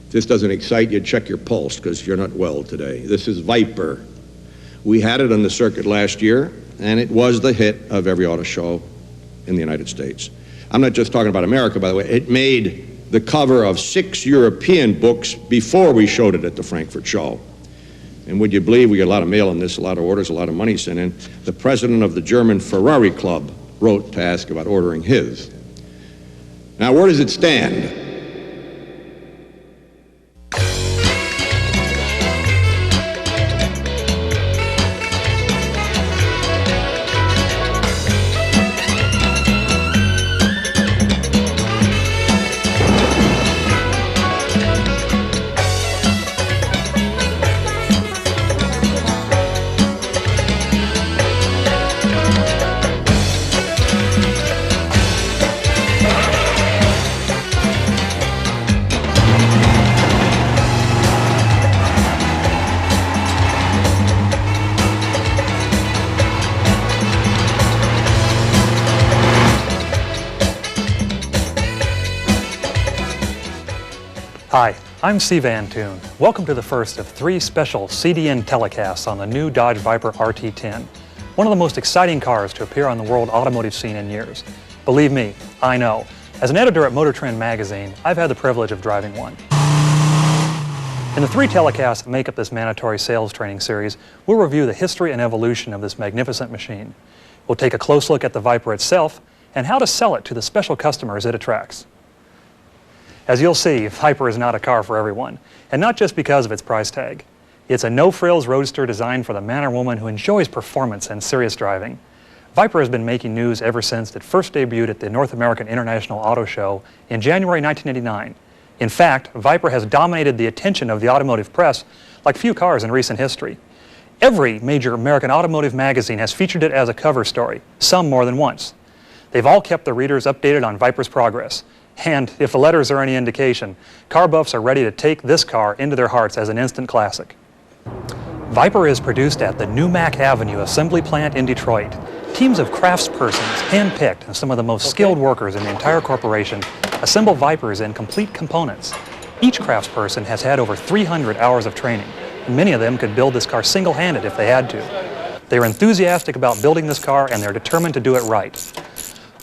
If this doesn't excite you, check your pulse, because you're not well today. This is Viper. We had it on the circuit last year, and it was the hit of every auto show in the United States. I'm not just talking about America, by the way. It made the cover of 6 European books before we showed it at the Frankfurt show. And would you believe, we get a lot of mail on this, a lot of orders, a lot of money sent in. The president of the German Ferrari Club wrote to ask about ordering his. Now, where does it stand? Hi, I'm Steve Antoon. Welcome to the first of 3 special CDN telecasts on the new Dodge Viper RT10, one of the most exciting cars to appear on the world automotive scene in years. Believe me, I know. As an editor at Motor Trend magazine, I've had the privilege of driving one. In the 3 telecasts that make up this mandatory sales training series, we'll review the history and evolution of this magnificent machine. We'll take a close look at the Viper itself and how to sell it to the special customers it attracts. As you'll see, Viper is not a car for everyone, and not just because of its price tag. It's a no-frills roadster designed for the man or woman who enjoys performance and serious driving. Viper has been making news ever since it first debuted at the North American International Auto Show in January 1989. In fact, Viper has dominated the attention of the automotive press like few cars in recent history. Every major American automotive magazine has featured it as a cover story, some more than once. They've all kept their readers updated on Viper's progress. And if the letters are any indication, car buffs are ready to take this car into their hearts as an instant classic. Viper is produced at the New Mack Avenue assembly plant in Detroit. Teams of craftspersons, hand-picked and some of the most skilled workers in the entire corporation, assemble Vipers in complete components. Each craftsperson has had over 300 hours of training, and many of them could build this car single-handed if they had to. They're enthusiastic about building this car, and they're determined to do it right.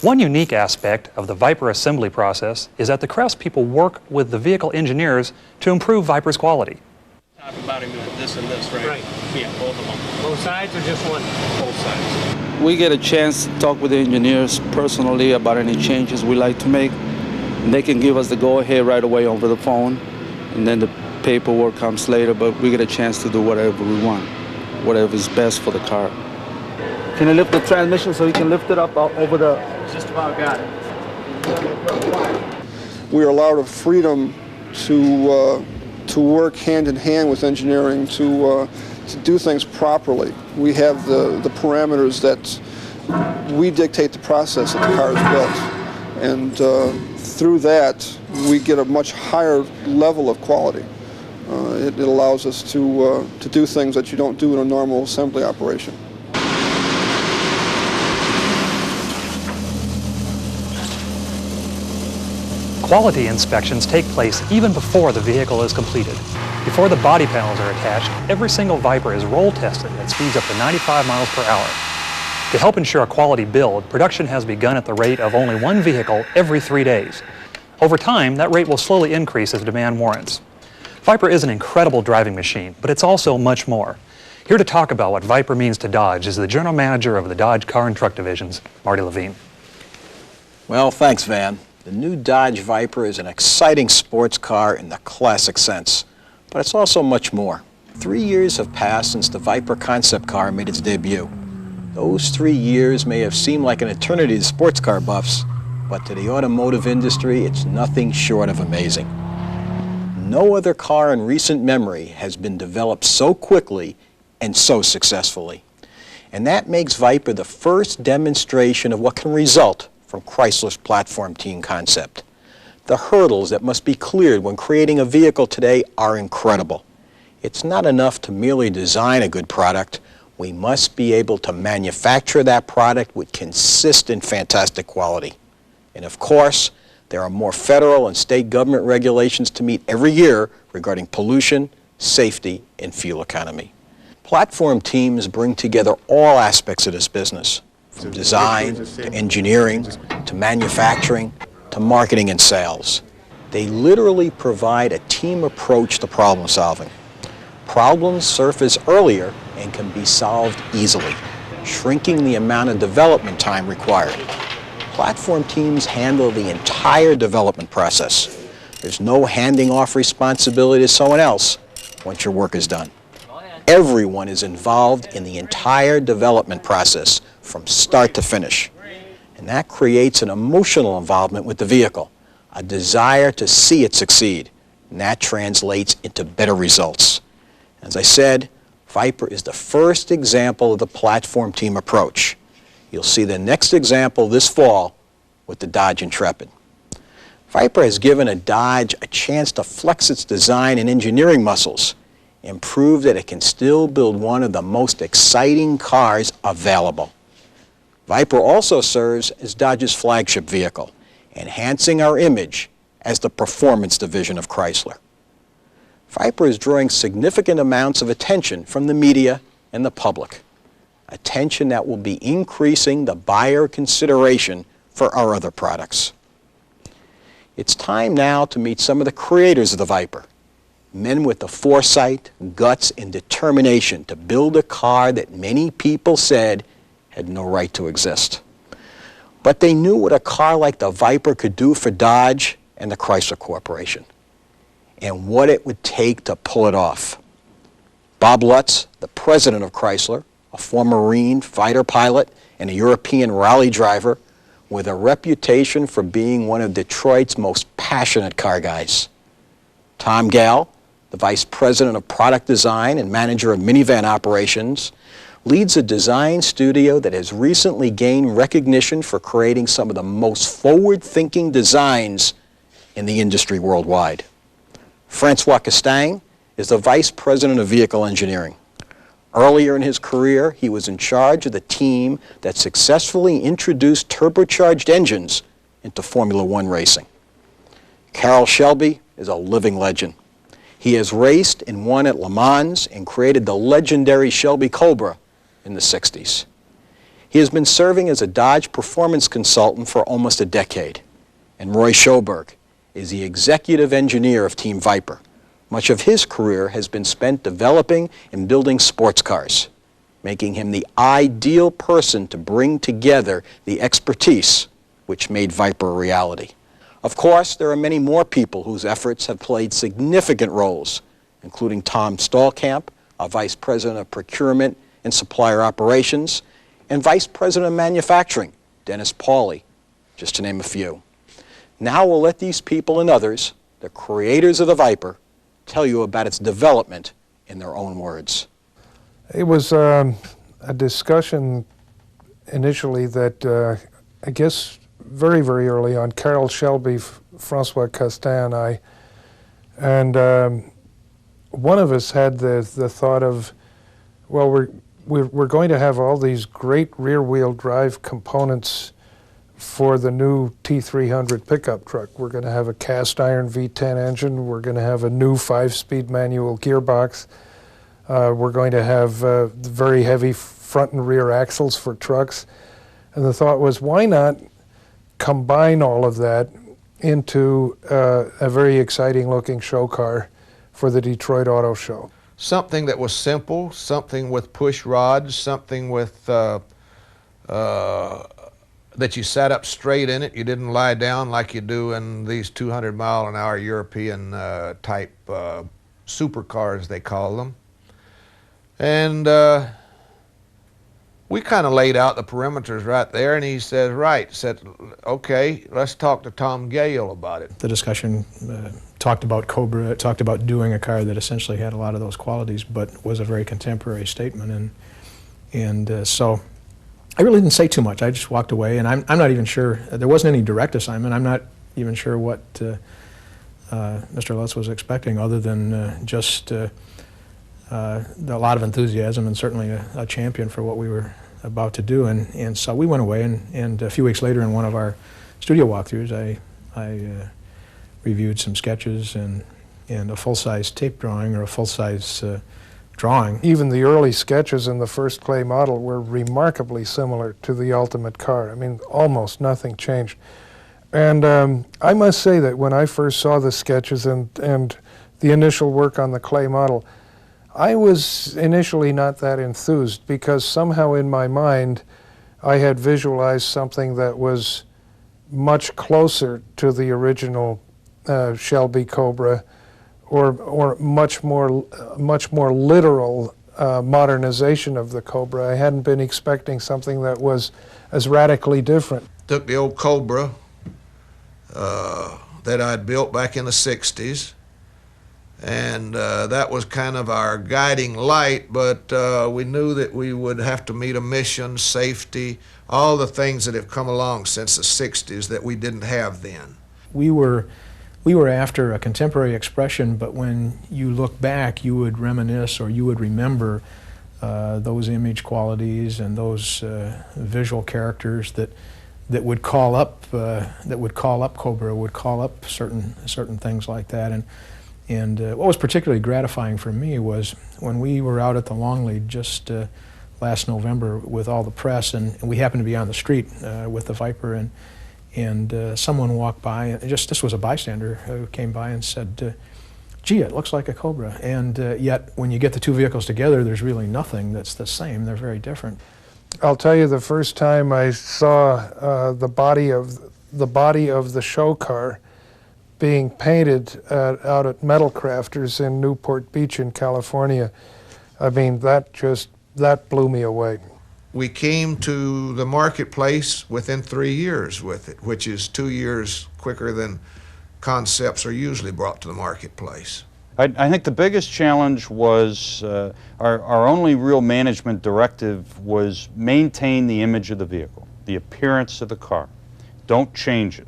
One unique aspect of the Viper assembly process is that the craftspeople work with the vehicle engineers to improve Viper's quality. Talk about him with this and this, right? Right. Yeah, both of them. Both sides or just one? Both sides. We get a chance to talk with the engineers personally about any changes we like to make. And they can give us the go-ahead right away over the phone, and then the paperwork comes later, but we get a chance to do whatever we want, whatever is best for the car. Can you lift the transmission so you can lift it up over the... Just about got it. We are allowed a freedom to work hand in hand with engineering to do things properly. We have the parameters that we dictate the process that the car is built, and through that we get a much higher level of quality. It allows us to do things that you don't do in a normal assembly operation. Quality inspections take place even before the vehicle is completed. Before the body panels are attached, every single Viper is roll tested at speeds up to 95 miles per hour. To help ensure a quality build, production has begun at the rate of only 1 vehicle every 3 days. Over time, that rate will slowly increase as demand warrants. Viper is an incredible driving machine, but it's also much more. Here to talk about what Viper means to Dodge is the General Manager of the Dodge Car and Truck Divisions, Marty Levine. Well, thanks, Van. The new Dodge Viper is an exciting sports car in the classic sense, but it's also much more. 3 years have passed since the Viper concept car made its debut. Those 3 years may have seemed like an eternity to sports car buffs, but to the automotive industry, it's nothing short of amazing. No other car in recent memory has been developed so quickly and so successfully. And that makes Viper the first demonstration of what can result from Chrysler's platform team concept. The hurdles that must be cleared when creating a vehicle today are incredible. It's not enough to merely design a good product. We must be able to manufacture that product with consistent, fantastic quality. And of course, There are more federal and state government regulations to meet every year regarding pollution, safety, and fuel economy. Platform teams bring together all aspects of this business, from design to engineering to manufacturing to marketing and sales. They literally provide a team approach to problem solving. Problems surface earlier and can be solved easily, shrinking the amount of development time required. Platform teams handle the entire development process. There's no handing off responsibility to someone else once your work is done. Everyone is involved in the entire development process from start to finish. And that creates an emotional involvement with the vehicle, a desire to see it succeed, and that translates into better results. As I said, Viper is the first example of the platform team approach. You'll see the next example this fall with the Dodge Intrepid. Viper has given a Dodge a chance to flex its design and engineering muscles and prove that it can still build one of the most exciting cars available. Viper also serves as Dodge's flagship vehicle, enhancing our image as the performance division of Chrysler. Viper is drawing significant amounts of attention from the media and the public, attention that will be increasing the buyer consideration for our other products. It's time now to meet some of the creators of the Viper, men with the foresight, guts, and determination to build a car that many people said had no right to exist. But they knew what a car like the Viper could do for Dodge and the Chrysler Corporation, and what it would take to pull it off. Bob Lutz, the president of Chrysler, a former Marine fighter pilot and a European rally driver with a reputation for being one of Detroit's most passionate car guys. Tom Gall, the vice president of product design and manager of minivan operations, leads a design studio that has recently gained recognition for creating some of the most forward-thinking designs in the industry worldwide. Francois Castaigne is the vice president of vehicle engineering. Earlier in his career, he was in charge of the team that successfully introduced turbocharged engines into Formula One racing. Carroll Shelby is a living legend. He has raced and won at Le Mans and created the legendary Shelby Cobra in the 60s. He has been serving as a Dodge performance consultant for almost a decade. And Roy Schoberg is the executive engineer of Team Viper. Much of his career has been spent developing and building sports cars, making him the ideal person to bring together the expertise which made Viper a reality. Of course, there are many more people whose efforts have played significant roles, including Tom Stallkamp, a vice president of procurement and supplier operations, and vice president of manufacturing, Dennis Pauly, just to name a few. Now we'll let these people and others, the creators of the Viper, tell you about its development in their own words. It was a discussion initially that I guess very, very early on, Carroll Shelby, Francois Castaigne, and one of us had the thought of, well, we're going to have all these great rear-wheel drive components for the new T300 pickup truck. We're going to have a cast iron V10 engine. We're going to have a new 5-speed manual gearbox. We're going to have very heavy front and rear axles for trucks. And the thought was, why not combine all of that into a very exciting looking show car for the Detroit Auto Show? Something that was simple, something with push rods, something with that you sat up straight in it. You didn't lie down like you do in these 200-mile-an-hour European type supercars, they call them. And we kind of laid out the perimeters right there, and he said, okay, let's talk to Tom Gale about it. The discussion talked about Cobra, talked about doing a car that essentially had a lot of those qualities, but was a very contemporary statement, and so I really didn't say too much. I just walked away, and I'm not even sure, there wasn't any direct assignment. I'm not even sure what Mr. Lutz was expecting, other than just a lot of enthusiasm and certainly a champion for what we were about to do. And so we went away, and a few weeks later in one of our studio walkthroughs, I reviewed some sketches and a full-size tape drawing or a full-size drawing. Even the early sketches in the first clay model were remarkably similar to the ultimate car. I mean, almost nothing changed. And I must say that when I first saw the sketches and the initial work on the clay model, I was initially not that enthused because somehow in my mind I had visualized something that was much closer to the original Shelby Cobra, or much more literal modernization of the Cobra. I hadn't been expecting something that was as radically different. Took the old Cobra that I'd built back in the 60s, and that was kind of our guiding light, but we knew that we would have to meet a mission, safety, all the things that have come along since the 60s that we didn't have then. We were after a contemporary expression, but when you look back, you would reminisce or you would remember those image qualities and those visual characters that would call up Cobra, would call up certain things like that. And what was particularly gratifying for me was when we were out at the Longlead just last November with all the press, and we happened to be on the street with the Viper, and someone walked by, and this was a bystander who came by and said, gee, it looks like a Cobra. And yet when you get the two vehicles together, there's really nothing that's the same. They're very different. I'll tell you, the first time I saw the body of the show car being painted out at Metal Crafters in Newport Beach in California, I mean, that blew me away. We came to the marketplace within 3 years with it, which is 2 years quicker than concepts are usually brought to the marketplace. I think the biggest challenge was our only real management directive was maintain the image of the vehicle, the appearance of the car. Don't change it.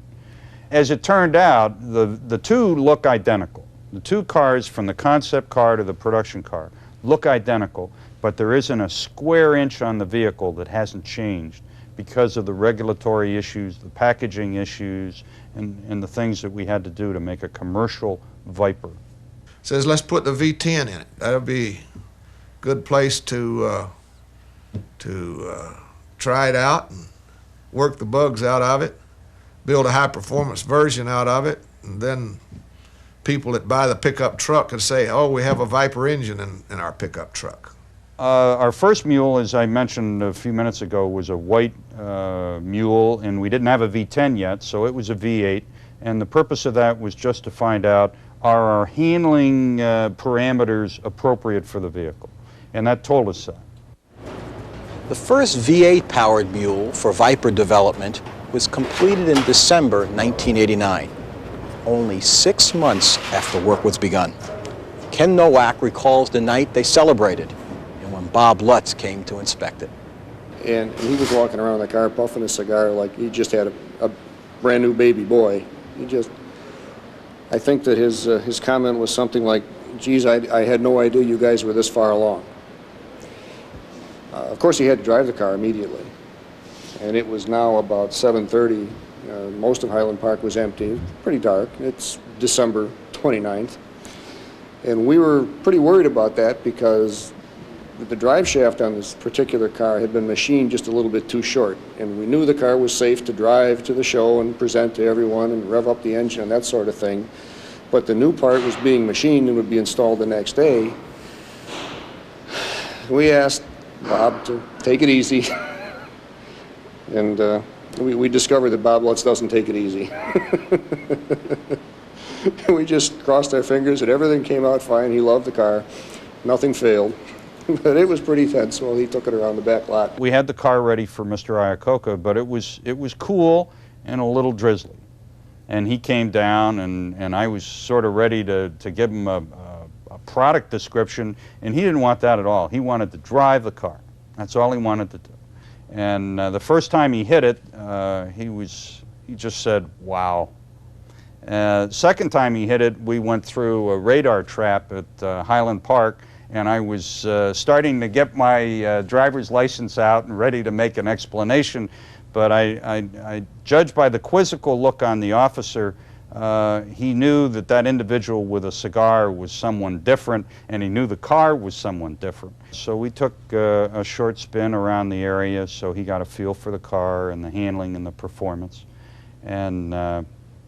As it turned out, the two look identical. The two cars, from the concept car to the production car, look identical, but there isn't a square inch on the vehicle that hasn't changed because of the regulatory issues, the packaging issues, and the things that we had to do to make a commercial Viper. Says, let's put the V10 in it. That'll be a good place to try it out and work the bugs out of it, build a high-performance version out of it, and then people that buy the pickup truck can say, oh, we have a Viper engine in our pickup truck. Our first mule, as I mentioned a few minutes ago, was a white mule, and we didn't have a V10 yet, so it was a V8. And the purpose of that was just to find out, are our handling parameters appropriate for the vehicle? And that told us that. The first V8-powered mule for Viper development was completed in December 1989, only 6 months after work was begun. Ken Nowak recalls the night they celebrated and when Bob Lutz came to inspect it. And he was walking around the car puffing a cigar like he just had a brand new baby boy. I think that his comment was something like, geez, I had no idea you guys were this far along. Of course, he had to drive the car immediately. And it was now about 7:30. Most of Highland Park was empty, pretty dark. It's December 29th. And we were pretty worried about that because the drive shaft on this particular car had been machined just a little bit too short. And we knew the car was safe to drive to the show and present to everyone and rev up the engine and that sort of thing. But the new part was being machined and would be installed the next day. We asked Bob to take it easy. And we discovered that Bob Lutz doesn't take it easy. We just crossed our fingers that everything came out fine. He loved the car. Nothing failed. But it was pretty tense while he took it around the back lot. We had the car ready for Mr. Iacocca, but it was cool and a little drizzly. And he came down, and I was sort of ready to give him a product description, and he didn't want that at all. He wanted to drive the car. That's all he wanted to do. And the first time he hit it, he just said, wow. Second time he hit it, we went through a radar trap at Highland Park, and I was starting to get my driver's license out and ready to make an explanation, but I judged by the quizzical look on the officer, he knew that that individual with a cigar was someone different, and he knew the car was someone different. So we took a short spin around the area so he got a feel for the car and the handling and the performance. And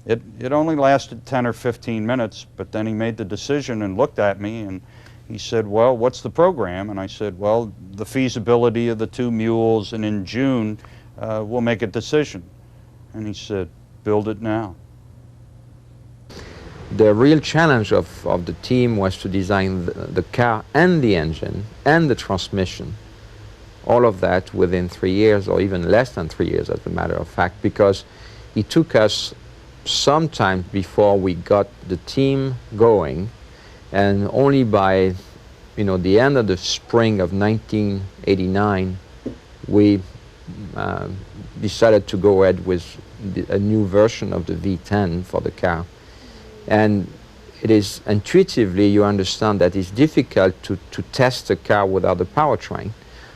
it only lasted 10 or 15 minutes, but then he made the decision and looked at me and he said, well, what's the program? And I said, well, the feasibility of the 2 mules, and in June we'll make a decision. And he said, build it now. The real challenge of the team was to design the car and the engine and the transmission, all of that within 3 years, or even less than 3 years as a matter of fact, because it took us some time before we got the team going, and only by the end of the spring of 1989 we decided to go ahead with a new version of the V10 for the car. And it is intuitively, you understand that it's difficult to test a car without the powertrain.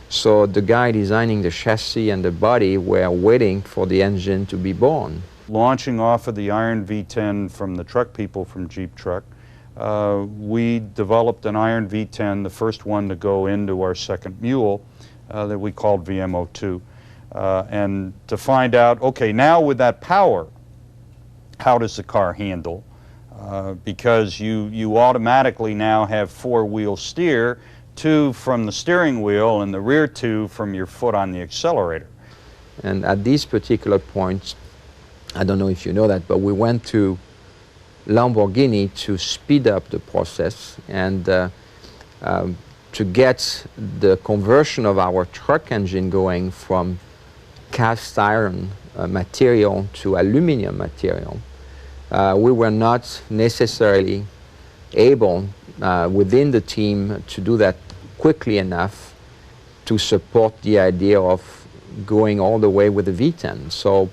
So the guy designing the chassis and the body were waiting for the engine to be born. Launching off of the Iron V10 from the truck people from Jeep Truck, we developed an Iron V10, the first one to go into our second mule that we called VMO2. And to find out, okay, now with that power, how does the car handle? Because you automatically now have 4-wheel steer, 2 from the steering wheel and the rear 2 from your foot on the accelerator. And at these particular points, I don't know if you know that, but we went to Lamborghini to speed up the process and to get the conversion of our truck engine going from cast iron material to aluminum material. We were not necessarily able within the team to do that quickly enough to support the idea of going all the way with the V10. So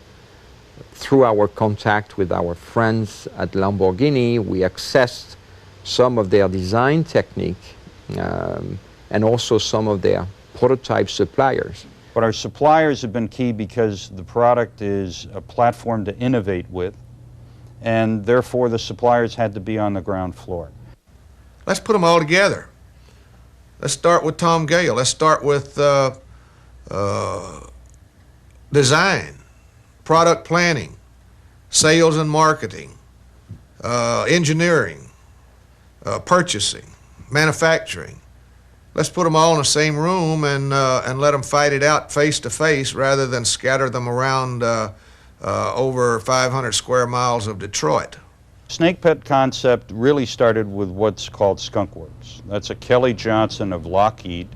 through our contact with our friends at Lamborghini, we accessed some of their design technique and also some of their prototype suppliers. But our suppliers have been key because the product is a platform to innovate with, and therefore the suppliers had to be on the ground floor. Let's put them all together. Let's start with Tom Gale. Let's start with design, product planning, sales and marketing, engineering, purchasing, manufacturing. Let's put them all in the same room and let them fight it out face to face rather than scatter them around over 500 square miles of Detroit. Snake Pit concept really started with what's called Skunk Works. That's a Kelly Johnson of Lockheed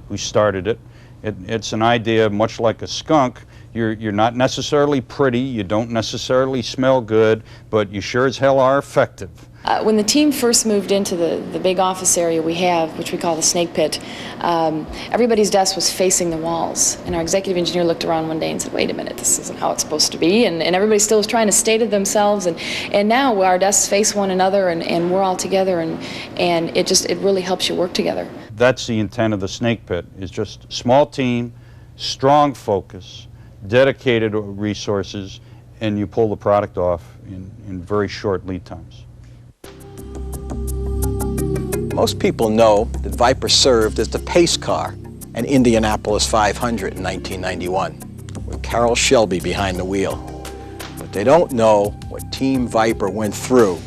who started it. It's an idea much like a skunk. You're not necessarily pretty, you don't necessarily smell good, but you sure as hell are effective. When the team first moved into the big office area we have, which we call the Snake Pit, everybody's desk was facing the walls. And our executive engineer looked around one day and said, wait a minute, this isn't how it's supposed to be. And everybody still was trying to stay to themselves. And now our desks face one another and we're all together and it really helps you work together. That's the intent of the Snake Pit, is just small team, strong focus, dedicated resources, and you pull the product off in very short lead times. Most people know that Viper served as the pace car in Indianapolis 500 in 1991, with Carroll Shelby behind the wheel. But they don't know what Team Viper went through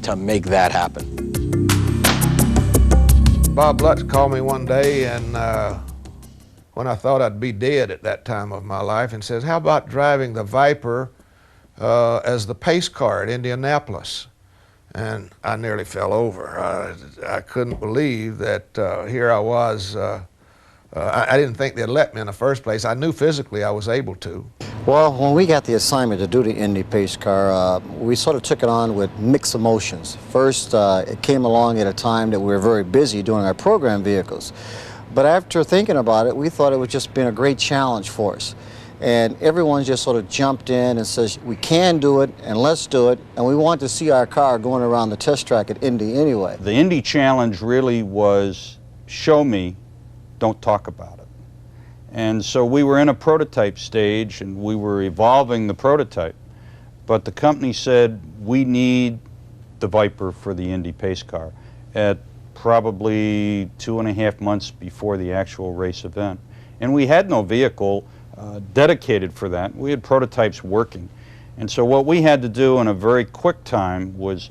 to make that happen. Bob Lutz called me one day and when I thought I'd be dead at that time of my life and says, how about driving the Viper as the pace car at Indianapolis? And I nearly fell over. I couldn't believe that here I was. I didn't think they'd let me in the first place. I knew physically I was able to. Well, when we got the assignment to do the Indy pace car, we sort of took it on with mixed emotions. First, it came along at a time that we were very busy doing our program vehicles. But after thinking about it, we thought it was just been a great challenge for us. And everyone just sort of jumped in and says, we can do it, and let's do it. And we want to see our car going around the test track at Indy anyway. The Indy challenge really was show me, don't talk about it. And so we were in a prototype stage and we were evolving the prototype. But the company said, we need the Viper for the Indy Pace Car at probably 2.5 months before the actual race event. And we had no vehicle dedicated for that. We had prototypes working. And so what we had to do in a very quick time was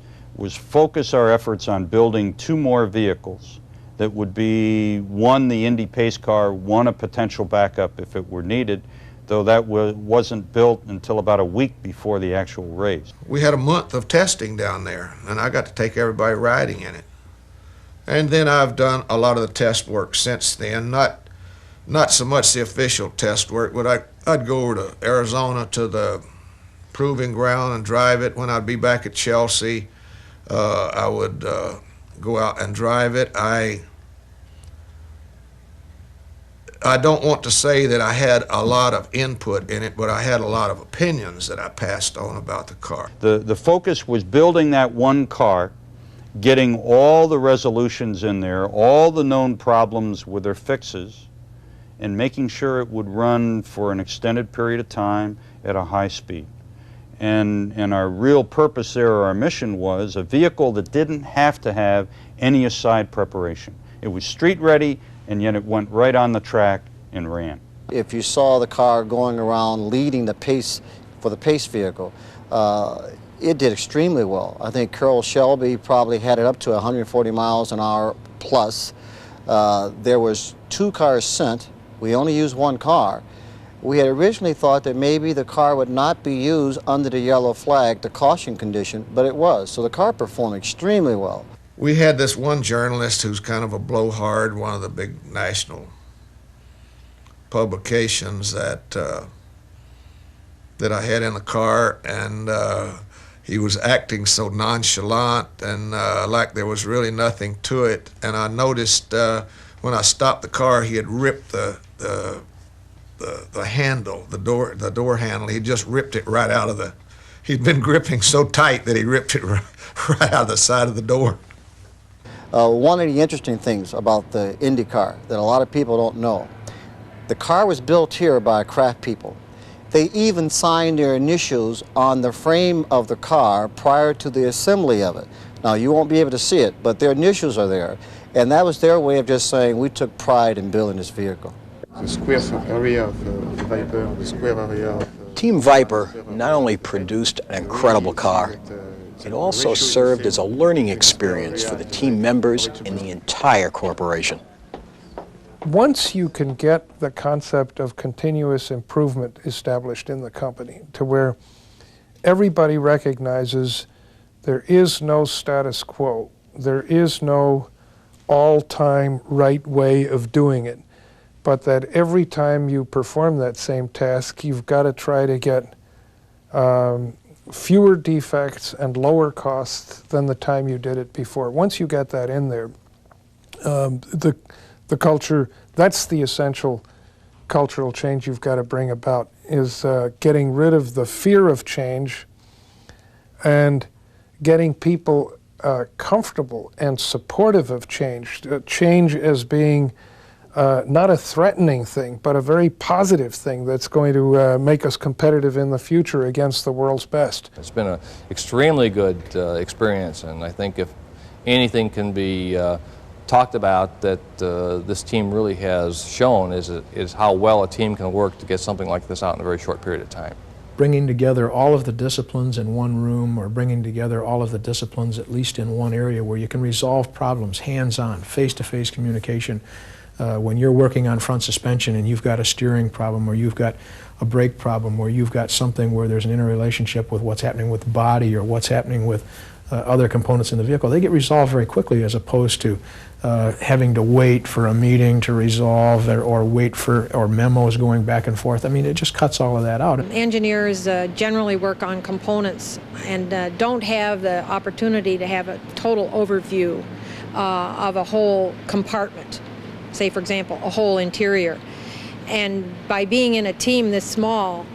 focus our efforts on building 2 more vehicles that would be, one, the Indy Pace Car, one, a potential backup if it were needed, though that wasn't built until about a week before the actual race. We had a month of testing down there, and I got to take everybody riding in it. And then I've done a lot of the test work since then, not so much the official test work, but I'd go over to Arizona to the proving ground and drive it. When I'd be back at Chelsea, I would go out and drive it. I don't want to say that I had a lot of input in it, but I had a lot of opinions that I passed on about the car. The focus was building that one car, getting all the resolutions in there, all the known problems with their fixes, and making sure it would run for an extended period of time at a high speed. And our real purpose there, or our mission, was a vehicle that didn't have to have any aside preparation. It was street ready, and yet it went right on the track and ran. If you saw the car going around leading the pace for the pace vehicle, it did extremely well. I think Carroll Shelby probably had it up to 140 miles an hour plus. There was 2 cars sent. We only used 1 car. We had originally thought that maybe the car would not be used under the yellow flag, the caution condition, but it was. So the car performed extremely well. We had this one journalist who's kind of a blowhard, one of the big national publications that I had in the car, and he was acting so nonchalant and like there was really nothing to it. And I noticed when I stopped the car, he had ripped the handle, the door handle. He just ripped it right out of the. He'd been gripping so tight that he ripped it right out of the side of the door. One of the interesting things about the Indy car that a lot of people don't know, the car was built here by craft people. They even signed their initials on the frame of the car prior to the assembly of it. Now, you won't be able to see it, but their initials are there. And that was their way of just saying, we took pride in building this vehicle. The square area of the Viper, the square area of Team Viper not only produced an incredible car, it also served as a learning experience for the team members and the entire corporation. Once you can get the concept of continuous improvement established in the company to where everybody recognizes there is no status quo, there is no all-time right way of doing it, but that every time you perform that same task, you've got to try to get fewer defects and lower costs than the time you did it before. Once you get that in there, the culture, that's the essential cultural change you've got to bring about, is getting rid of the fear of change and getting people comfortable and supportive of change. Change as being not a threatening thing, but a very positive thing that's going to make us competitive in the future against the world's best. It's been an extremely good experience, and I think if anything can be talked about that this team really has shown is how well a team can work to get something like this out in a very short period of time. Bringing together all of the disciplines in one room, or bringing together all of the disciplines at least in one area where you can resolve problems hands-on, face-to-face communication. When you're working on front suspension and you've got a steering problem, or you've got a brake problem, or you've got something where there's an interrelationship with what's happening with the body or what's happening with other components in the vehicle, they get resolved very quickly, as opposed to having to wait for a meeting to resolve, or wait for, or memos going back and forth. I mean, it just cuts all of that out. Engineers generally work on components and don't have the opportunity to have a total overview of a whole compartment. Say, for example, a whole interior. And by being in a team this small,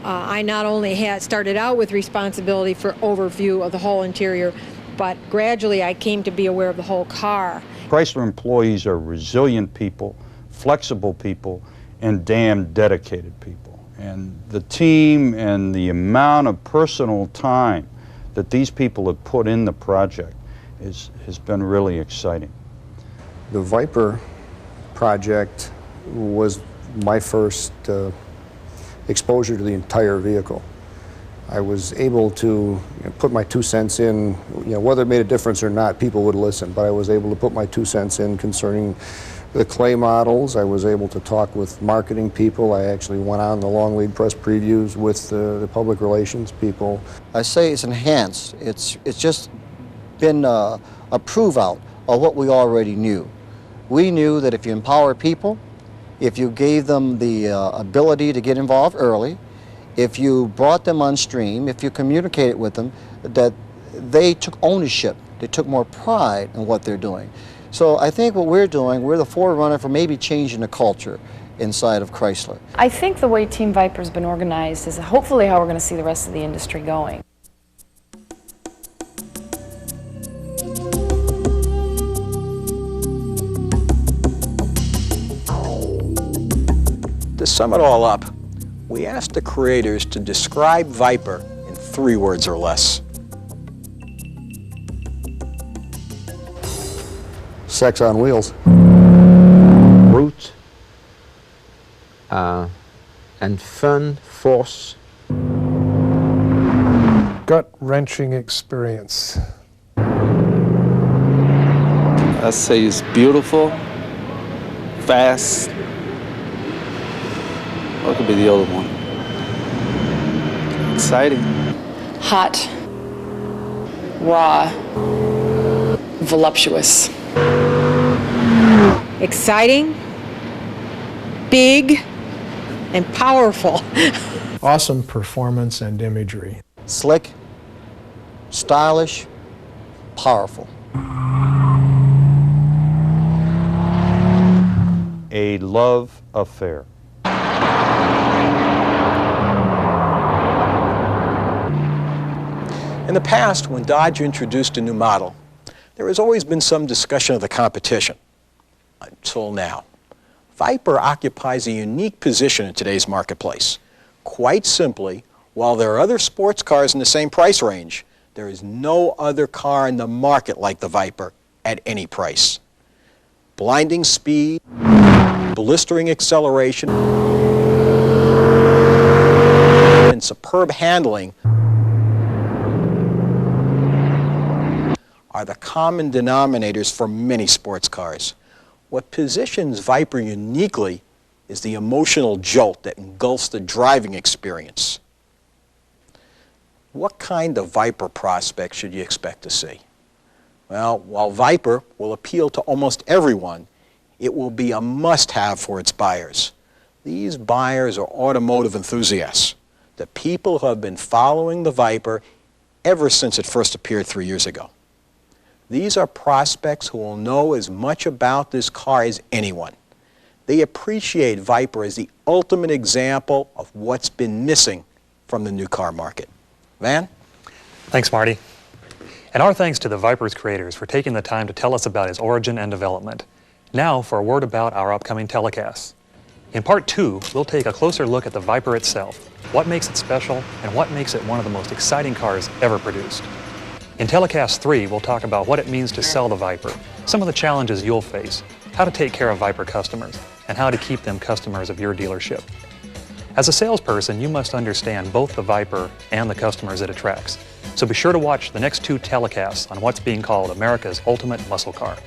I not only started out with responsibility for overview of the whole interior, but gradually I came to be aware of the whole car. Chrysler employees are resilient people, flexible people, and damn dedicated people. And the team and the amount of personal time that these people have put in the project has been really exciting. The Viper project was my first exposure to the entire vehicle. I was able to put my 2 cents in, whether it made a difference or not, people would listen, but I was able to put my 2 cents in concerning the clay models. I was able to talk with marketing people. I actually went on the long lead press previews with the public relations people. I say it's enhanced. It's just been a prove-out of what we already knew. We knew that if you empower people, if you gave them the ability to get involved early, if you brought them on stream, if you communicated with them, that they took ownership, they took more pride in what they're doing. So I think what we're doing, we're the forerunner for maybe changing the culture inside of Chrysler. I think the way Team Viper's been organized is hopefully how we're going to see the rest of the industry going. To sum it all up, we asked the creators to describe Viper in 3 words or less. Sex on wheels. Brute and fun, force. Gut-wrenching experience. I say it's beautiful, fast. What could be the other one? Exciting. Hot, raw, voluptuous. Exciting, big, and powerful. Awesome performance and imagery. Slick, stylish, powerful. A love affair. In the past, when Dodge introduced a new model, there has always been some discussion of the competition. Until now. Viper occupies a unique position in today's marketplace. Quite simply, while there are other sports cars in the same price range, there is no other car in the market like the Viper at any price. Blinding speed, blistering acceleration, and superb handling are the common denominators for many sports cars. What positions Viper uniquely is the emotional jolt that engulfs the driving experience. What kind of Viper prospect should you expect to see? Well, while Viper will appeal to almost everyone, it will be a must-have for its buyers. These buyers are automotive enthusiasts, the people who have been following the Viper ever since it first appeared 3 years ago. These are prospects who will know as much about this car as anyone. They appreciate Viper as the ultimate example of what's been missing from the new car market. Van? Thanks, Marty. And our thanks to the Viper's creators for taking the time to tell us about its origin and development. Now for a word about our upcoming telecasts. In Part 2, we'll take a closer look at the Viper itself, what makes it special, and what makes it one of the most exciting cars ever produced. In Telecast 3, we'll talk about what it means to sell the Viper, some of the challenges you'll face, how to take care of Viper customers, and how to keep them customers of your dealership. As a salesperson, you must understand both the Viper and the customers it attracts. So be sure to watch the next 2 telecasts on what's being called America's ultimate muscle car.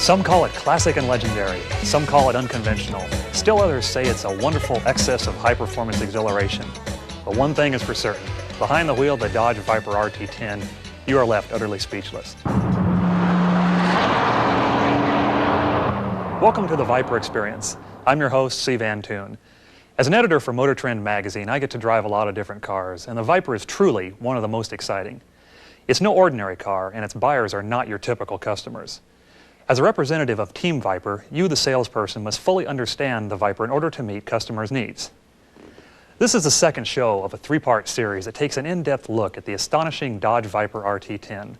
Some call it classic and legendary, some call it unconventional. Still others say it's a wonderful excess of high-performance exhilaration. But one thing is for certain, behind the wheel of the Dodge Viper RT10, you are left utterly speechless. Welcome to the Viper Experience. I'm your host, Steve Van Toon. As an editor for Motor Trend magazine, I get to drive a lot of different cars, and the Viper is truly one of the most exciting. It's no ordinary car, and its buyers are not your typical customers. As a representative of Team Viper, you, the salesperson, must fully understand the Viper in order to meet customers' needs. This is the second show of a three-part series that takes an in-depth look at the astonishing Dodge Viper RT10.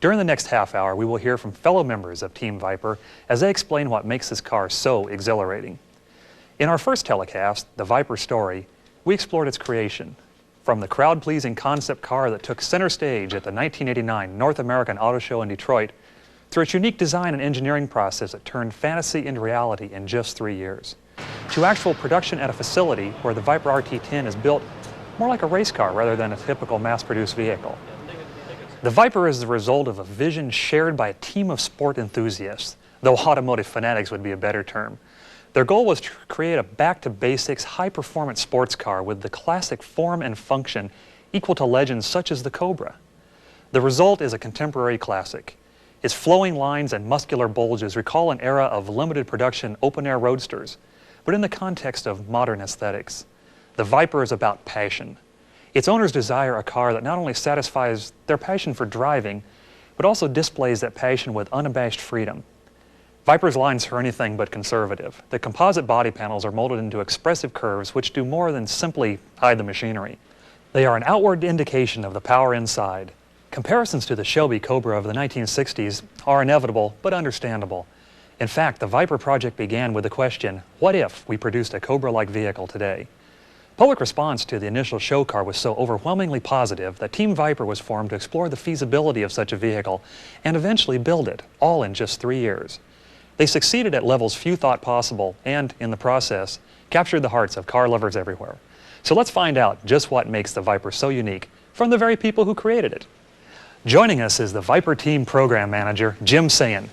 During the next half hour, we will hear from fellow members of Team Viper as they explain what makes this car so exhilarating. In our first telecast, The Viper Story, we explored its creation, from the crowd-pleasing concept car that took center stage at the 1989 North American Auto Show in Detroit, through its unique design and engineering process that turned fantasy into reality in just 3 years, to actual production at a facility where the Viper RT10 is built more like a race car rather than a typical mass-produced vehicle. The Viper is the result of a vision shared by a team of sport enthusiasts, though automotive fanatics would be a better term. Their goal was to create a back-to-basics, high-performance sports car with the classic form and function equal to legends such as the Cobra. The result is a contemporary classic. Its flowing lines and muscular bulges recall an era of limited production open-air roadsters, but in the context of modern aesthetics. The Viper is about passion. Its owners desire a car that not only satisfies their passion for driving, but also displays that passion with unabashed freedom. Viper's lines are anything but conservative. The composite body panels are molded into expressive curves which do more than simply hide the machinery. They are an outward indication of the power inside. Comparisons to the Shelby Cobra of the 1960s are inevitable but understandable. In fact, the Viper project began with the question, what if we produced a Cobra-like vehicle today? Public response to the initial show car was so overwhelmingly positive that Team Viper was formed to explore the feasibility of such a vehicle and eventually build it, all in just 3 years. They succeeded at levels few thought possible and, in the process, captured the hearts of car lovers everywhere. So let's find out just what makes the Viper so unique from the very people who created it. Joining us is the Viper Team Program Manager, Jim Sayin.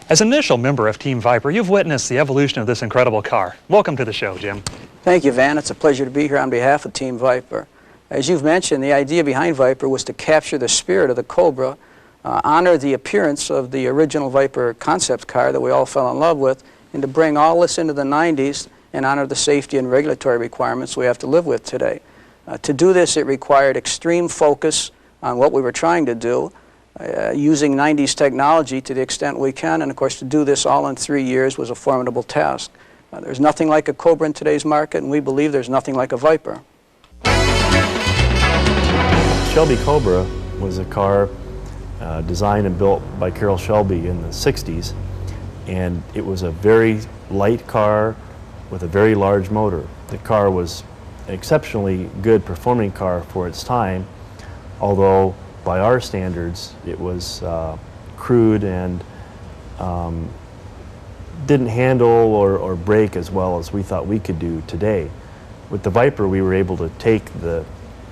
As an initial member of Team Viper, you've witnessed the evolution of this incredible car. Welcome to the show, Jim. Thank you, Van. It's a pleasure to be here on behalf of Team Viper. As you've mentioned, the idea behind Viper was to capture the spirit of the Cobra, honor the appearance of the original Viper concept car that we all fell in love with, and to bring all this into the 90s and honor the safety and regulatory requirements we have to live with today. To do this, it required extreme focus on what we were trying to do, using 90s technology to the extent we can, and of course to do this all in 3 years was a formidable task. There's nothing like a Cobra in today's market, and we believe there's nothing like a Viper. Shelby Cobra was a car designed and built by Carroll Shelby in the 60s, and it was a very light car with a very large motor. The car was an exceptionally good performing car for its time, although by our standards it was crude and didn't handle or brake as well as we thought we could do today. With the Viper, we were able to take the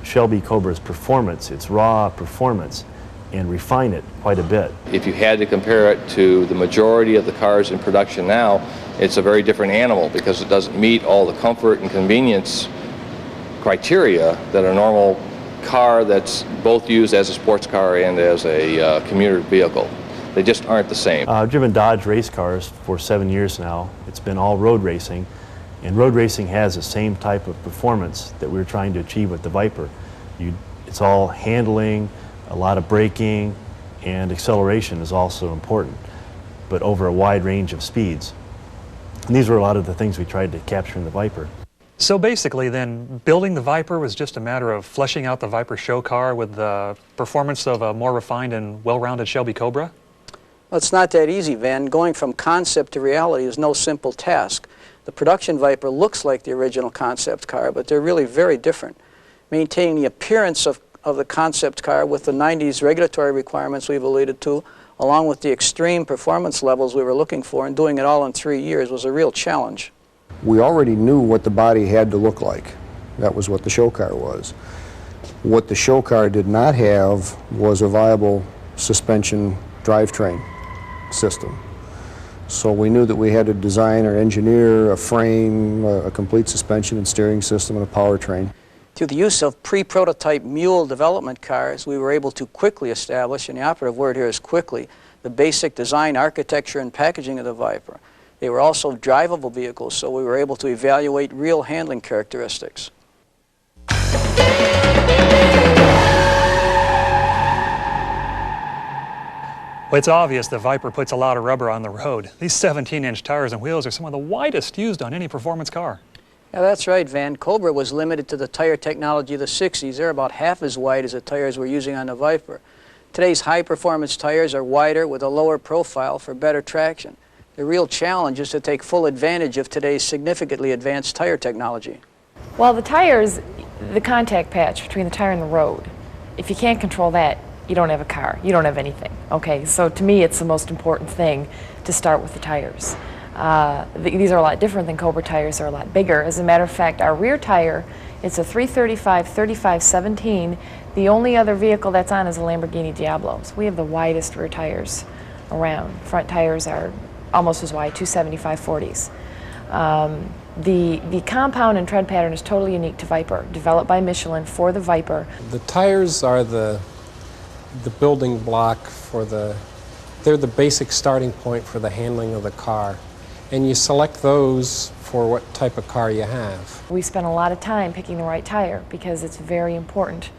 Shelby Cobra's performance, its raw performance, and refine it quite a bit. If you had to compare it to the majority of the cars in production now, it's a very different animal because it doesn't meet all the comfort and convenience criteria that a normal car that's both used as a sports car and as a commuter vehicle. They just aren't the same. I've driven Dodge race cars for 7 years now. It's been all road racing, and road racing has the same type of performance that we're trying to achieve with the Viper. It's all handling, a lot of braking, and acceleration is also important, but over a wide range of speeds. And these were a lot of the things we tried to capture in the Viper. So basically then, building the Viper was just a matter of fleshing out the Viper show car with the performance of a more refined and well-rounded Shelby Cobra? Well, it's not that easy, Van. Going from concept to reality is no simple task. The production Viper looks like the original concept car, but they're really very different. Maintaining the appearance of the concept car with the 90s regulatory requirements we've alluded to, along with the extreme performance levels we were looking for, and doing it all in 3 years was a real challenge. We already knew what the body had to look like. That was what the show car was. What the show car did not have was a viable suspension drivetrain system. So we knew that we had to design or engineer a frame, a complete suspension and steering system, and a powertrain. Through the use of pre-prototype mule development cars, we were able to quickly establish, and the operative word here is quickly, the basic design, architecture, and packaging of the Viper. They were also drivable vehicles, so we were able to evaluate real handling characteristics. Well, it's obvious the Viper puts a lot of rubber on the road. These 17-inch tires and wheels are some of the widest used on any performance car. Yeah, that's right, Van. Cobra was limited to the tire technology of the 60s. They're about half as wide as the tires we're using on the Viper. Today's high-performance tires are wider with a lower profile for better traction. The real challenge is to take full advantage of today's significantly advanced tire technology. Well, the tires, the contact patch between the tire and the road, if you can't control that, you don't have a car. You don't have anything. Okay, so to me, it's the most important thing to start with the tires. These are a lot different than Cobra tires. They're a lot bigger. As a matter of fact, our rear tire, it's a 335/35/17. The only other vehicle that's on is a Lamborghini Diablo. So we have the widest rear tires around. Front tires are almost as wide, 275/40s. The compound and tread pattern is totally unique to Viper, developed by Michelin for the Viper. The tires are the building block for they're the basic starting point for the handling of the car. And you select those for what type of car you have. We spend a lot of time picking the right tire because it's very important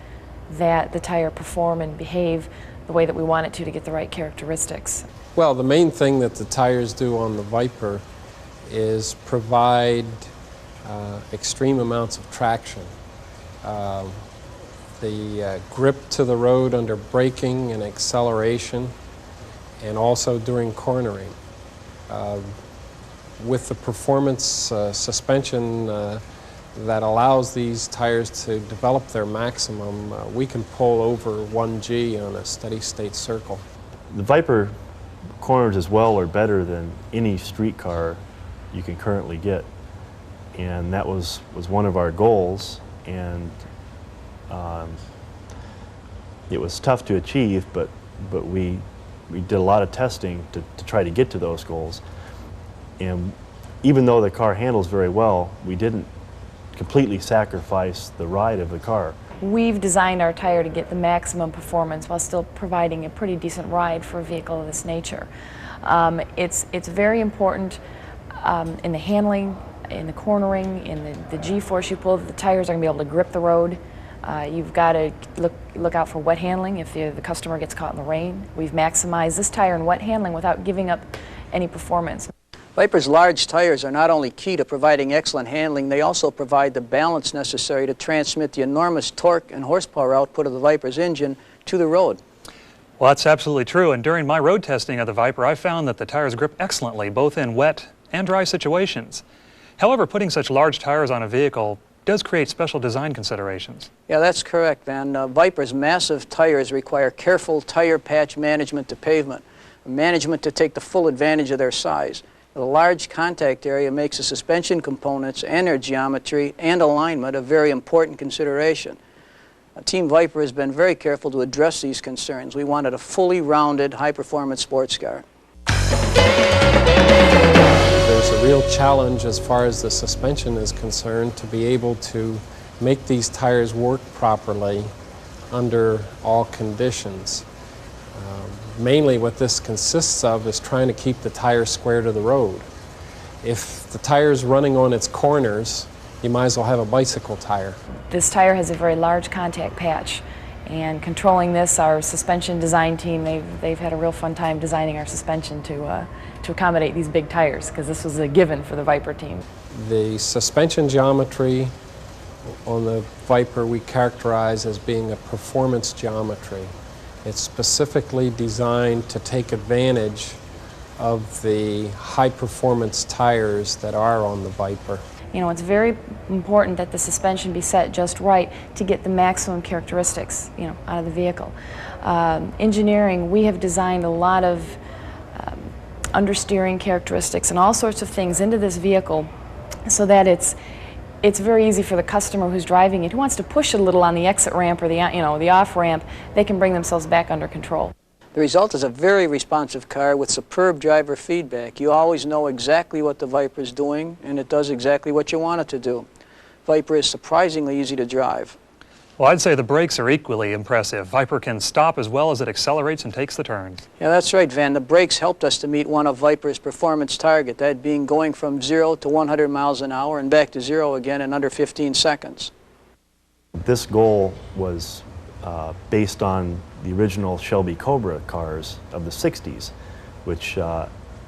that the tire perform and behave the way that we want it to get the right characteristics. Well, the main thing that the tires do on the Viper is provide extreme amounts of traction. The grip to the road under braking and acceleration, and also during cornering. With the performance suspension that allows these tires to develop their maximum, we can pull over 1G on a steady state circle. The Viper corners as well or better than any street car you can currently get. And that was one of our goals, and it was tough to achieve, but we did a lot of testing to try to get to those goals. And even though the car handles very well, we didn't completely sacrifice the ride of the car. We've designed our tire to get the maximum performance while still providing a pretty decent ride for a vehicle of this nature. It's very important in the handling, in the cornering, in the G-force you pull. The tires are going to be able to grip the road. You've got to look out for wet handling if the customer gets caught in the rain. We've maximized this tire in wet handling without giving up any performance. Viper's large tires are not only key to providing excellent handling, they also provide the balance necessary to transmit the enormous torque and horsepower output of the Viper's engine to the road. Well, that's absolutely true, and during my road testing of the Viper, I found that the tires grip excellently, both in wet and dry situations. However, putting such large tires on a vehicle does create special design considerations. Yeah, that's correct, Van. Viper's massive tires require careful tire patch management to pavement, management to take the full advantage of their size. The large contact area makes the suspension components and their geometry and alignment a very important consideration. Team Viper has been very careful to address these concerns. We wanted a fully rounded, high-performance sports car. There's a real challenge as far as the suspension is concerned to be able to make these tires work properly under all conditions. Mainly what this consists of is trying to keep the tire square to the road. If the tire's running on its corners, you might as well have a bicycle tire. This tire has a very large contact patch, and controlling this, our suspension design team, they've had a real fun time designing our suspension to accommodate these big tires, because this was a given for the Viper team. The suspension geometry on the Viper we characterize as being a performance geometry. It's specifically designed to take advantage of the high-performance tires that are on the Viper. You know, it's very important that the suspension be set just right to get the maximum characteristics, out of the vehicle. Engineering, we have designed a lot of understeering characteristics and all sorts of things into this vehicle so that it's very easy for the customer who's driving it, who wants to push a little on the exit ramp or the off ramp, they can bring themselves back under control. The result is a very responsive car with superb driver feedback. You always know exactly what the Viper is doing, and it does exactly what you want it to do. Viper is surprisingly easy to drive. Well, I'd say the brakes are equally impressive. Viper can stop as well as it accelerates and takes the turns. Yeah, that's right, Van. The brakes helped us to meet one of Viper's performance target, that being going from 0 to 100 miles an hour and back to 0 again in under 15 seconds. This goal was based on the original Shelby Cobra cars of the 60s, which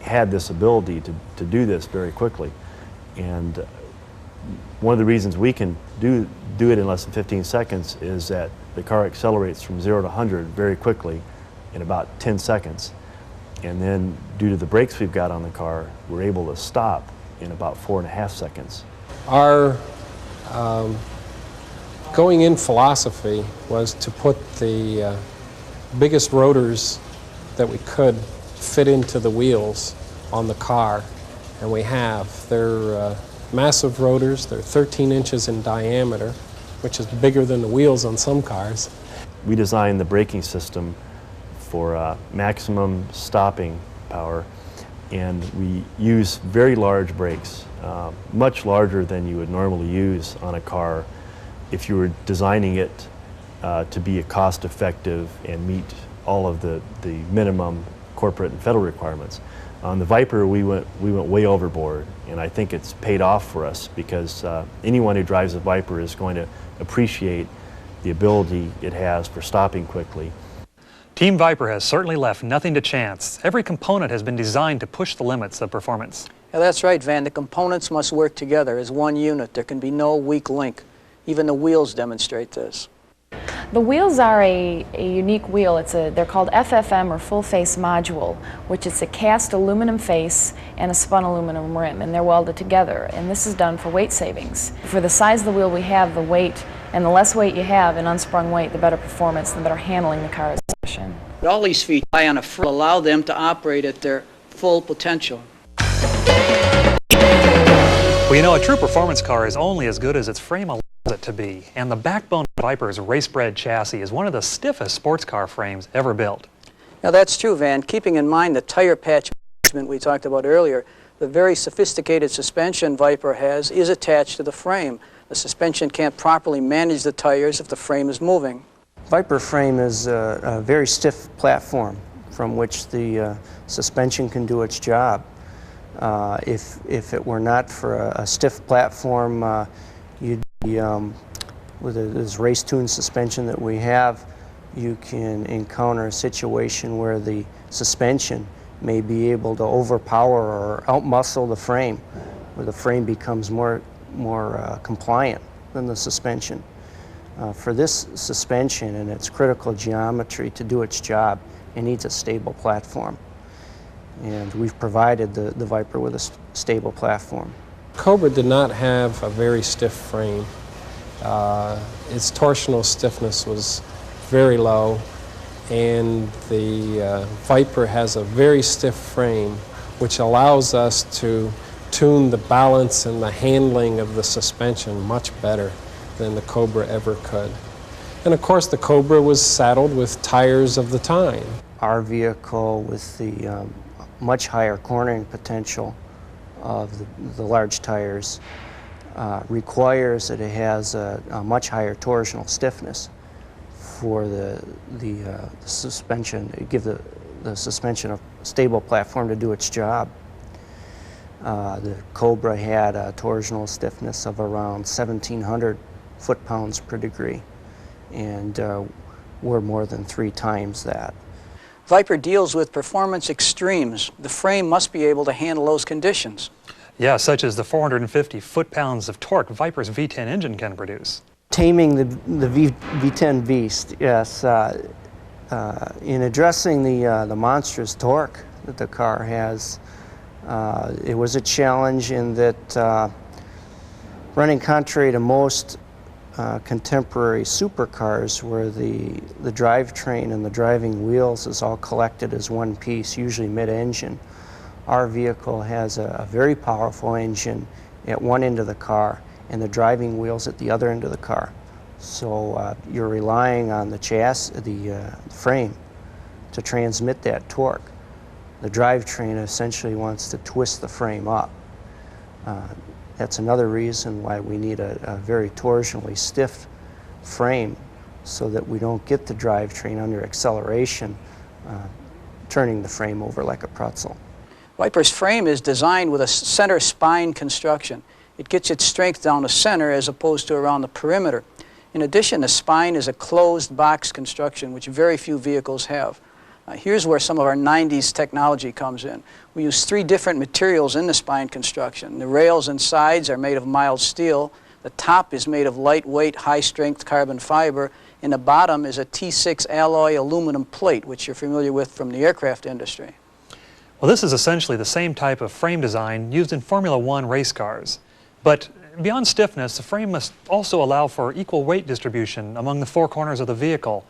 had this ability to do this very quickly. And one of the reasons we can do it in less than 15 seconds is that the car accelerates from 0 to 100 very quickly in about 10 seconds. And then due to the brakes we've got on the car, we're able to stop in about 4.5 seconds. Our going in philosophy was to put the biggest rotors that we could fit into the wheels on the car, and we have. They're massive rotors. They're 13 inches in diameter, which is bigger than the wheels on some cars. We designed the braking system for maximum stopping power, and we use very large brakes, much larger than you would normally use on a car if you were designing it to be a cost-effective and meet all of the minimum corporate and federal requirements. On the Viper, we went way overboard, and I think it's paid off for us because anyone who drives a Viper is going to appreciate the ability it has for stopping quickly. Team Viper has certainly left nothing to chance. Every component has been designed to push the limits of performance. Yeah, that's right, Van. The components must work together as one unit. There can be no weak link. Even the wheels demonstrate this. The wheels are a unique wheel. They're called FFM, or full face module, which is a cast aluminum face and a spun aluminum rim, and they're welded together. And this is done for weight savings. For the size of the wheel we have, the weight, and the less weight you have in unsprung weight, the better performance, the better handling the car is. All these features on a front allow them to operate at their full potential. Well, you know, a true performance car is only as good as its frame allows it to be, and the backbone of Viper's race-bred chassis is one of the stiffest sports car frames ever built. Now that's true, Van. Keeping in mind the tire patch management we talked about earlier, the very sophisticated suspension Viper has is attached to the frame. The suspension can't properly manage the tires if the frame is moving. Viper frame is a very stiff platform from which the suspension can do its job. If it were not for a stiff platform, you'd be, with this race-tuned suspension that we have, you can encounter a situation where the suspension may be able to overpower or outmuscle the frame, where the frame becomes more compliant than the suspension. For this suspension and its critical geometry to do its job, it needs a stable platform. And we've provided the Viper with a stable platform. Cobra did not have a very stiff frame. Its torsional stiffness was very low, and the Viper has a very stiff frame, which allows us to tune the balance and the handling of the suspension much better than the Cobra ever could. And of course, the Cobra was saddled with tires of the time. Our vehicle, with the much higher cornering potential of the large tires, requires that it has a much higher torsional stiffness for the suspension, give the suspension a stable platform to do its job. The Cobra had a torsional stiffness of around 1,700 foot-pounds per degree, and we're more than 3 times that. Viper deals with performance extremes. The frame must be able to handle those conditions. Yeah, such as the 450 foot-pounds of torque Viper's V10 engine can produce. Taming the V10 beast, yes. In addressing the monstrous torque that the car has, it was a challenge in that, running contrary to most contemporary supercars, where the drivetrain and the driving wheels is all collected as one piece, usually mid-engine, our vehicle has a very powerful engine at one end of the car and the driving wheels at the other end of the car. So you're relying on the chassis, the frame, to transmit that torque. The drivetrain essentially wants to twist the frame up. That's another reason why we need a very torsionally stiff frame, so that we don't get the drivetrain under acceleration, turning the frame over like a pretzel. Viper's frame is designed with a center spine construction. It gets its strength down the center as opposed to around the perimeter. In addition, the spine is a closed box construction, which very few vehicles have. Here's where some of our 90s technology comes in. We use 3 different materials in the spine construction. The rails and sides are made of mild steel. The top is made of lightweight, high-strength carbon fiber, and the bottom is a T6 alloy aluminum plate, which you're familiar with from the aircraft industry. Well, this is essentially the same type of frame design used in Formula One race cars. But beyond stiffness, the frame must also allow for equal weight distribution among the 4 corners of the vehicle.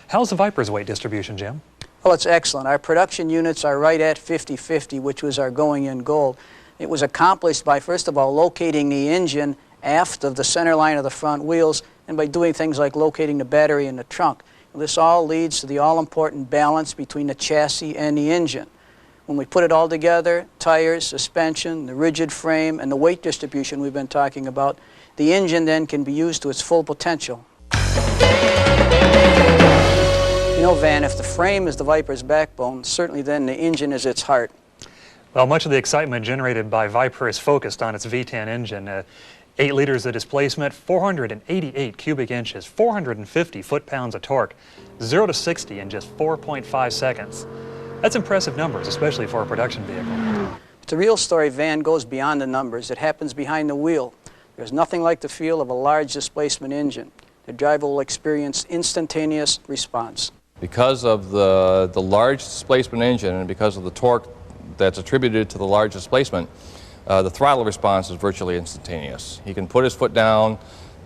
How's the Viper's weight distribution, Jim? Well, it's excellent. Our production units are right at 50-50, which was our going-in goal. It was accomplished by, first of all, locating the engine aft of the center line of the front wheels, and by doing things like locating the battery in the trunk. This all leads to the all-important balance between the chassis and the engine. When we put it all together, tires, suspension, the rigid frame, and the weight distribution we've been talking about, the engine then can be used to its full potential. You know, Van, if the frame is the Viper's backbone, certainly then the engine is its heart. Well, much of the excitement generated by Viper is focused on its V10 engine. 8 liters of displacement, 488 cubic inches, 450 foot-pounds of torque, 0 to 60 in just 4.5 seconds. That's impressive numbers, especially for a production vehicle. The real story, Van, goes beyond the numbers. It happens behind the wheel. There's nothing like the feel of a large displacement engine. The driver will experience instantaneous response. Because of the large displacement engine and because of the torque that's attributed to the large displacement, the throttle response is virtually instantaneous. He can put his foot down,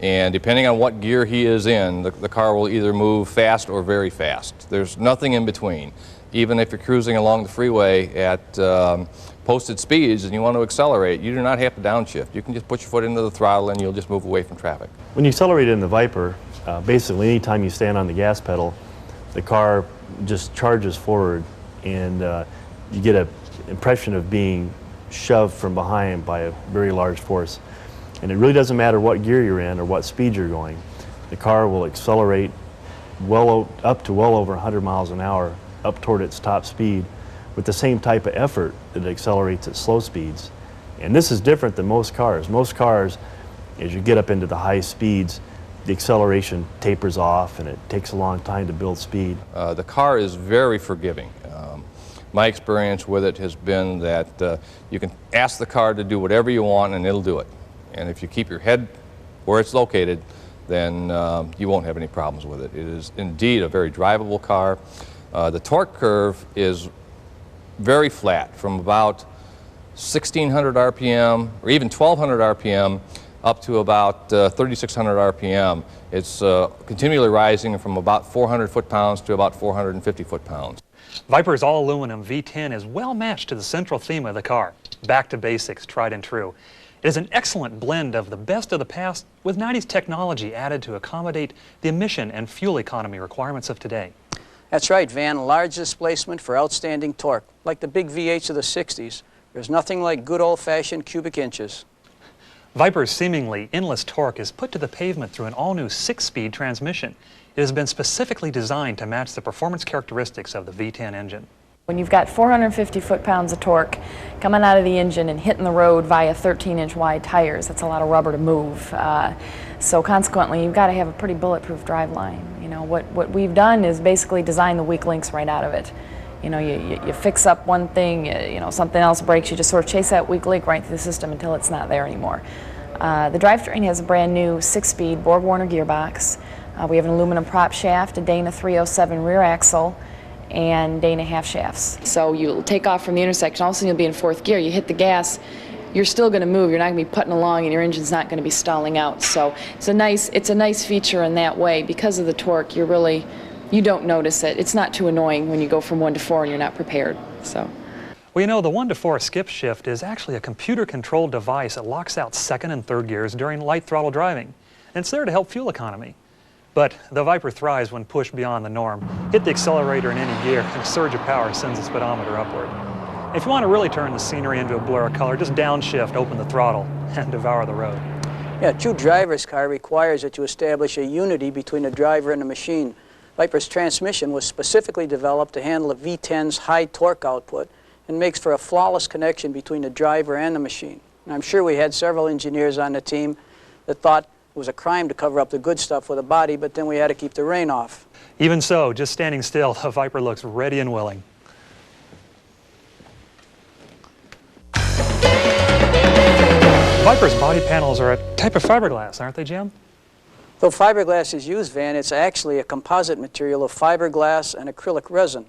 and depending on what gear he is in, the car will either move fast or very fast. There's nothing in between. Even if you're cruising along the freeway at posted speeds and you want to accelerate, you do not have to downshift. You can just put your foot into the throttle and you'll just move away from traffic. When you accelerate in the Viper, basically anytime you stand on the gas pedal, the car just charges forward, and you get an impression of being shoved from behind by a very large force. And it really doesn't matter what gear you're in or what speed you're going. The car will accelerate up to well over 100 miles an hour up toward its top speed with the same type of effort that it accelerates at slow speeds. And this is different than most cars. Most cars, as you get up into the high speeds, the acceleration tapers off and it takes a long time to build speed. The car is very forgiving. My experience with it has been that you can ask the car to do whatever you want and it'll do it. And if you keep your head where it's located, then you won't have any problems with it. It is indeed a very drivable car. The torque curve is very flat, from about 1,600 RPM or even 1,200 RPM up to about 3,600 RPM. It's continually rising from about 400 foot-pounds to about 450 foot-pounds. Viper's all-aluminum V10 is well matched to the central theme of the car, back to basics, tried and true. It is an excellent blend of the best of the past with 90s technology added to accommodate the emission and fuel economy requirements of today. That's right, Van. Large displacement for outstanding torque. Like the big V8s of the 60s, there's nothing like good old-fashioned cubic inches. Viper's seemingly endless torque is put to the pavement through an all-new 6-speed transmission. It has been specifically designed to match the performance characteristics of the V10 engine. When you've got 450 foot-pounds of torque coming out of the engine and hitting the road via 13-inch wide tires, that's a lot of rubber to move. So consequently, you've got to have a pretty bulletproof driveline. You know, what we've done is basically design the weak links right out of it. You know, you fix up one thing, you know, something else breaks, you just sort of chase that weak link right through the system until it's not there anymore. The drivetrain has a brand new 6-speed Borg-Warner gearbox. We have an aluminum prop shaft, a Dana 307 rear axle, and Dana half shafts. So you'll take off from the intersection, all of a sudden you'll be in 4th gear, you hit the gas, you're still going to move, you're not going to be putting along and your engine's not going to be stalling out. So it's a nice feature in that way. Because of the torque, you don't notice it. It's not too annoying when you go from 1 to 4 and you're not prepared. So. Well, you know, the 1 to 4 skip shift is actually a computer-controlled device that locks out 2nd and 3rd gears during light throttle driving. And it's there to help fuel economy. But the Viper thrives when pushed beyond the norm. Hit the accelerator in any gear, and a surge of power sends the speedometer upward. If you want to really turn the scenery into a blur of color, just downshift, open the throttle, and devour the road. Yeah, a true driver's car requires that you establish a unity between the driver and the machine. Viper's transmission was specifically developed to handle a V10's high torque output and makes for a flawless connection between the driver and the machine. And I'm sure we had several engineers on the team that thought it was a crime to cover up the good stuff with a body, but then we had to keep the rain off. Even so, just standing still, the Viper looks ready and willing. Viper's body panels are a type of fiberglass, aren't they, Jim? Though fiberglass is used, Van, it's actually a composite material of fiberglass and acrylic resin.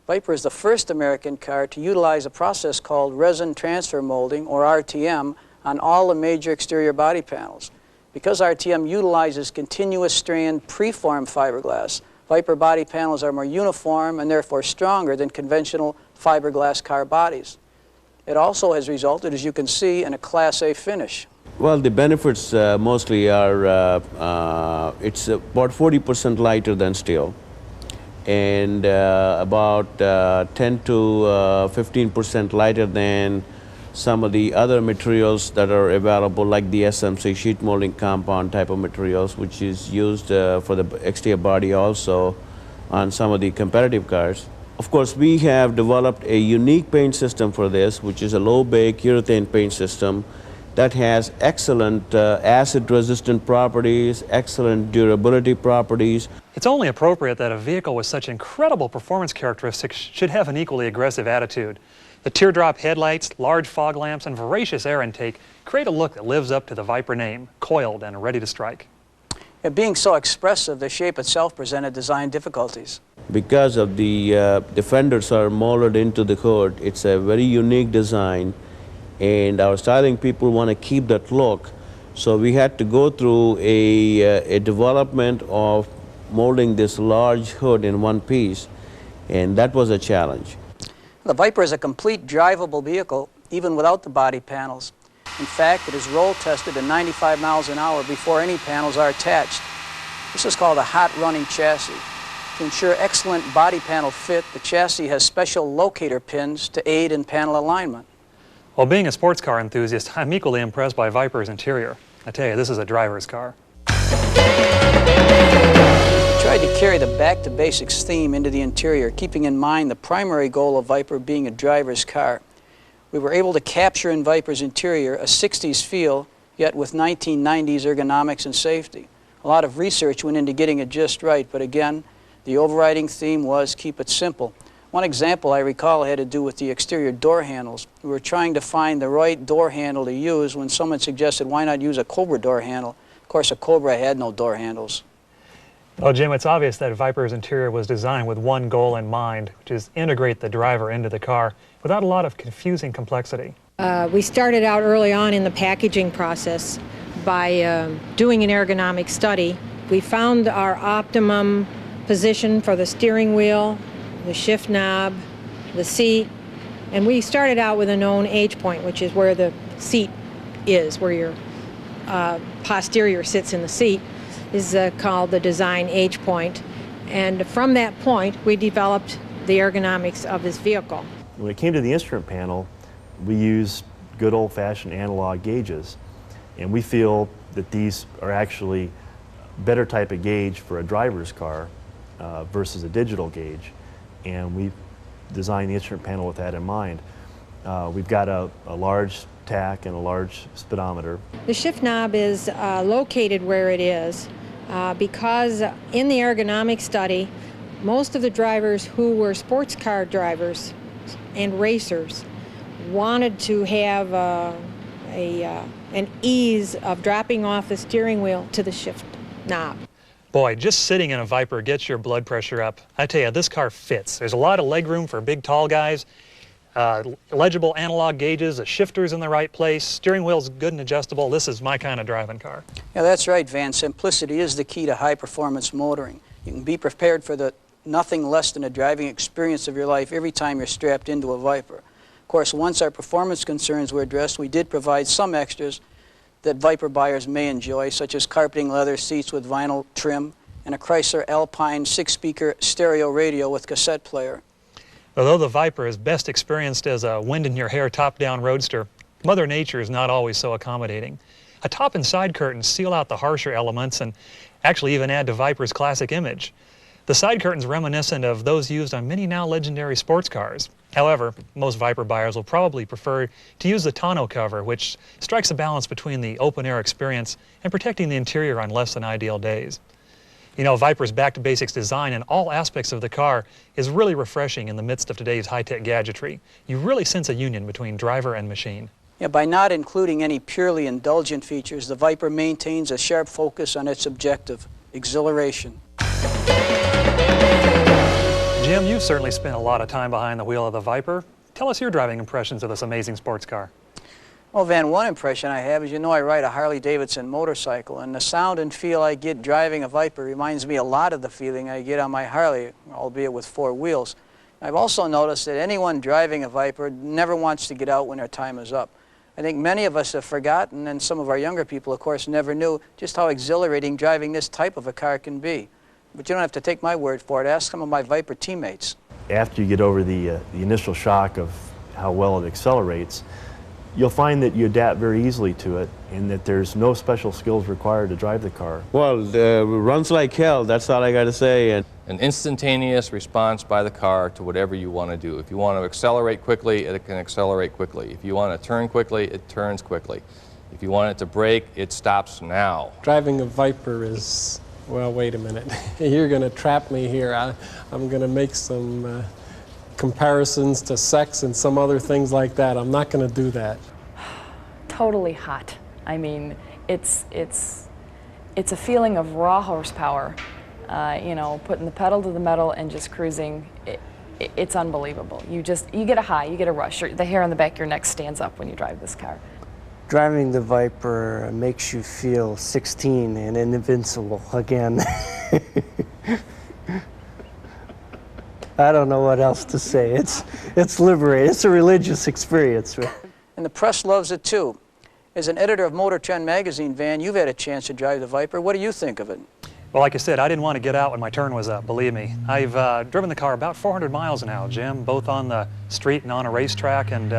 Viper is the first American car to utilize a process called resin transfer molding, or RTM, on all the major exterior body panels. Because RTM utilizes continuous strand preformed fiberglass, Viper body panels are more uniform and therefore stronger than conventional fiberglass car bodies. It also has resulted, as you can see, in a Class A finish. Well, the benefits mostly are it's about 40% lighter than steel, and about 10 to 15% lighter than some of the other materials that are available, like the SMC sheet molding compound type of materials, which is used for the exterior body also on some of the competitive cars. Of course, we have developed a unique paint system for this, which is a low-bake urethane paint system that has excellent acid-resistant properties, excellent durability properties. It's only appropriate that a vehicle with such incredible performance characteristics should have an equally aggressive attitude. The teardrop headlights, large fog lamps, and voracious air intake create a look that lives up to the Viper name, coiled and ready to strike. Being so expressive, the shape itself presented design difficulties. Because of the fenders are molded into the hood, it's a very unique design, and our styling people want to keep that look. So we had to go through a development of molding this large hood in one piece, and that was a challenge. The Viper is a complete drivable vehicle, even without the body panels. In fact, it is roll tested at 95 miles an hour before any panels are attached. This is called a hot running chassis. To ensure excellent body panel fit, the chassis has special locator pins to aid in panel alignment. While being a sports car enthusiast, I'm equally impressed by Viper's interior. I tell you, this is a driver's car. We tried to carry the back to basics theme into the interior, keeping in mind the primary goal of Viper being a driver's car. We were able to capture in Viper's interior a 60s feel, yet with 1990s ergonomics and safety. A lot of research went into getting it just right, but again, the overriding theme was keep it simple. One example I recall had to do with the exterior door handles. We were trying to find the right door handle to use when someone suggested, why not use a Cobra door handle? Of course, a Cobra had no door handles. Well, Jim, it's obvious that Viper's interior was designed with one goal in mind, which is integrate the driver into the car without a lot of confusing complexity. We started out early on in the packaging process by doing an ergonomic study. We found our optimum position for the steering wheel, the shift knob, the seat, and we started out with a known H point, which is where the seat is, where your posterior sits in the seat, is called the design H point. And from that point, we developed the ergonomics of this vehicle. When it came to the instrument panel, we used good old-fashioned analog gauges, and we feel that these are actually better type of gauge for a driver's car versus a digital gauge, and we designed the instrument panel with that in mind. We've got a large tach and a large speedometer. The shift knob is located where it is because in the ergonomic study, most of the drivers who were sports car drivers and racers wanted to have an ease of dropping off the steering wheel to the shift knob. Boy, just sitting in a Viper gets your blood pressure up. I tell you, this car fits. There's a lot of legroom for big, tall guys, legible analog gauges, the shifter's in the right place, steering wheel's good and adjustable. This is my kind of driving car. Yeah, that's right, Van. Simplicity is the key to high-performance motoring. You can be prepared for the nothing less than a driving experience of your life every time you're strapped into a Viper. Of course, once our performance concerns were addressed, we did provide some extras that Viper buyers may enjoy, such as carpeting leather seats with vinyl trim, and a Chrysler Alpine 6-speaker stereo radio with cassette player. Although the Viper is best experienced as a wind-in-your-hair top-down roadster, Mother Nature is not always so accommodating. A top and side curtains seal out the harsher elements and actually even add to Viper's classic image. The side curtains reminiscent of those used on many now legendary sports cars. However, most Viper buyers will probably prefer to use the tonneau cover, which strikes a balance between the open-air experience and protecting the interior on less than ideal days. You know, Viper's back-to-basics design in all aspects of the car is really refreshing in the midst of today's high-tech gadgetry. You really sense a union between driver and machine. Yeah, by not including any purely indulgent features, the Viper maintains a sharp focus on its objective, exhilaration. Jim, you've certainly spent a lot of time behind the wheel of the Viper. Tell us your driving impressions of this amazing sports car. Well, Van, one impression I have is, you know, I ride a Harley-Davidson motorcycle, and the sound and feel I get driving a Viper reminds me a lot of the feeling I get on my Harley, albeit with 4 wheels. I've also noticed that anyone driving a Viper never wants to get out when their time is up. I think many of us have forgotten, and some of our younger people, of course, never knew just how exhilarating driving this type of a car can be. But you don't have to take my word for it. Ask some of my Viper teammates. After you get over the initial shock of how well it accelerates, you'll find that you adapt very easily to it and that there's no special skills required to drive the car. Well, runs like hell, that's all I got to say. And an instantaneous response by the car to whatever you want to do. If you want to accelerate quickly, it can accelerate quickly. If you want to turn quickly, it turns quickly. If you want it to brake, it stops now. Driving a Viper is, well, wait a minute. You're going to trap me here. I'm going to make some comparisons to sex and some other things like that. I'm not going to do that. Totally hot. I mean, it's a feeling of raw horsepower. You know, putting the pedal to the metal and just cruising. It's unbelievable. You get a high, you get a rush. The hair on the back of your neck stands up when you drive this car. Driving the Viper makes you feel 16 and invincible again. I don't know what else to say. It's liberating. It's a religious experience. And the press loves it too. As an editor of Motor Trend magazine, Van, you've had a chance to drive the Viper. What do you think of it? Well, like I said, I didn't want to get out when my turn was up, believe me. I've driven the car about 400 miles now, Jim, both on the street and on a racetrack, and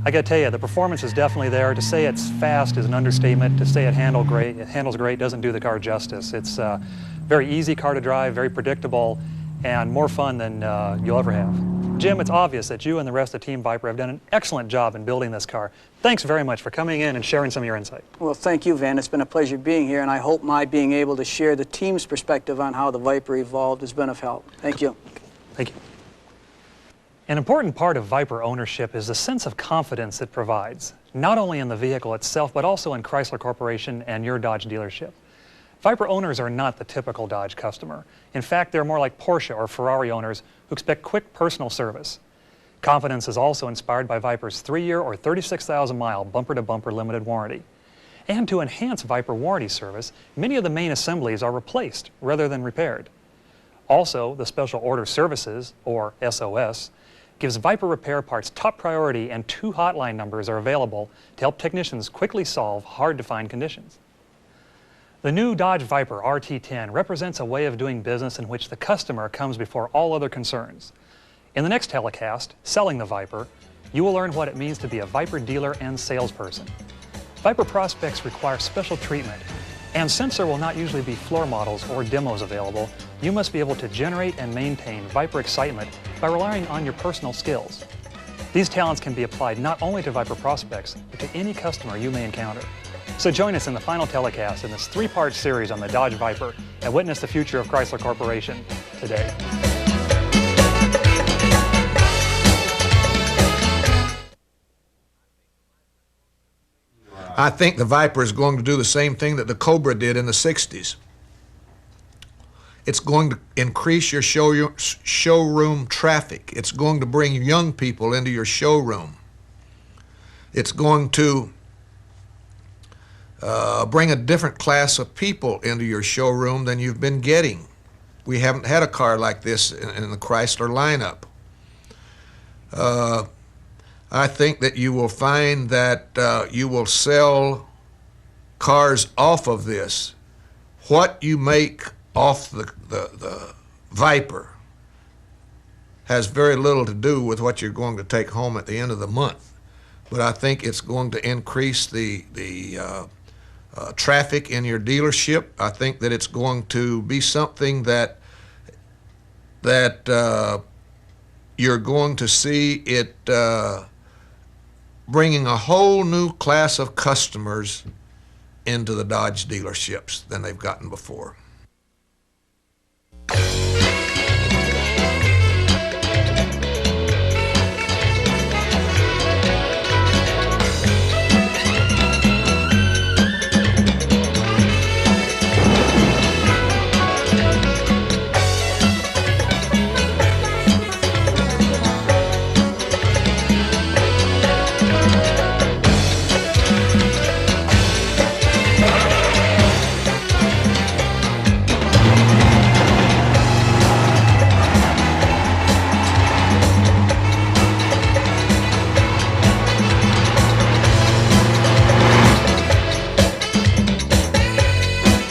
I got to tell you, the performance is definitely there. To say it's fast is an understatement. To say it handles great doesn't do the car justice. It's a very easy car to drive, very predictable, and more fun than you'll ever have. Jim, it's obvious that you and the rest of Team Viper have done an excellent job in building this car. Thanks very much for coming in and sharing some of your insight. Well, thank you, Van. It's been a pleasure being here, and I hope my being able to share the team's perspective on how the Viper evolved has been of help. Thank you. Thank you. An important part of Viper ownership is the sense of confidence it provides, not only in the vehicle itself, but also in Chrysler Corporation and your Dodge dealership. Viper owners are not the typical Dodge customer. In fact, they're more like Porsche or Ferrari owners who expect quick personal service. Confidence is also inspired by Viper's 3-year or 36,000-mile bumper-to-bumper limited warranty. And to enhance Viper warranty service, many of the main assemblies are replaced rather than repaired. Also, the Special Order Services, or SOS, gives Viper repair parts top priority, and 2 hotline numbers are available to help technicians quickly solve hard-to-find conditions. The new Dodge Viper RT10 represents a way of doing business in which the customer comes before all other concerns. In the next telecast, Selling the Viper, you will learn what it means to be a Viper dealer and salesperson. Viper prospects require special treatment, and since there will not usually be floor models or demos available, you must be able to generate and maintain Viper excitement by relying on your personal skills. These talents can be applied not only to Viper prospects, but to any customer you may encounter. So join us in the final telecast in this 3-part series on the Dodge Viper and witness the future of Chrysler Corporation today. I think the Viper is going to do the same thing that the Cobra did in the 60s. It's going to increase your showroom traffic. It's going to bring young people into your showroom. It's going to bring a different class of people into your showroom than you've been getting. We haven't had a car like this in the Chrysler lineup. I think that you will find that you will sell cars off of this. What you make off the Viper has very little to do with what you're going to take home at the end of the month. But I think it's going to increase the traffic in your dealership. I think that it's going to be something that you're going to see it bringing a whole new class of customers into the Dodge dealerships than they've gotten before.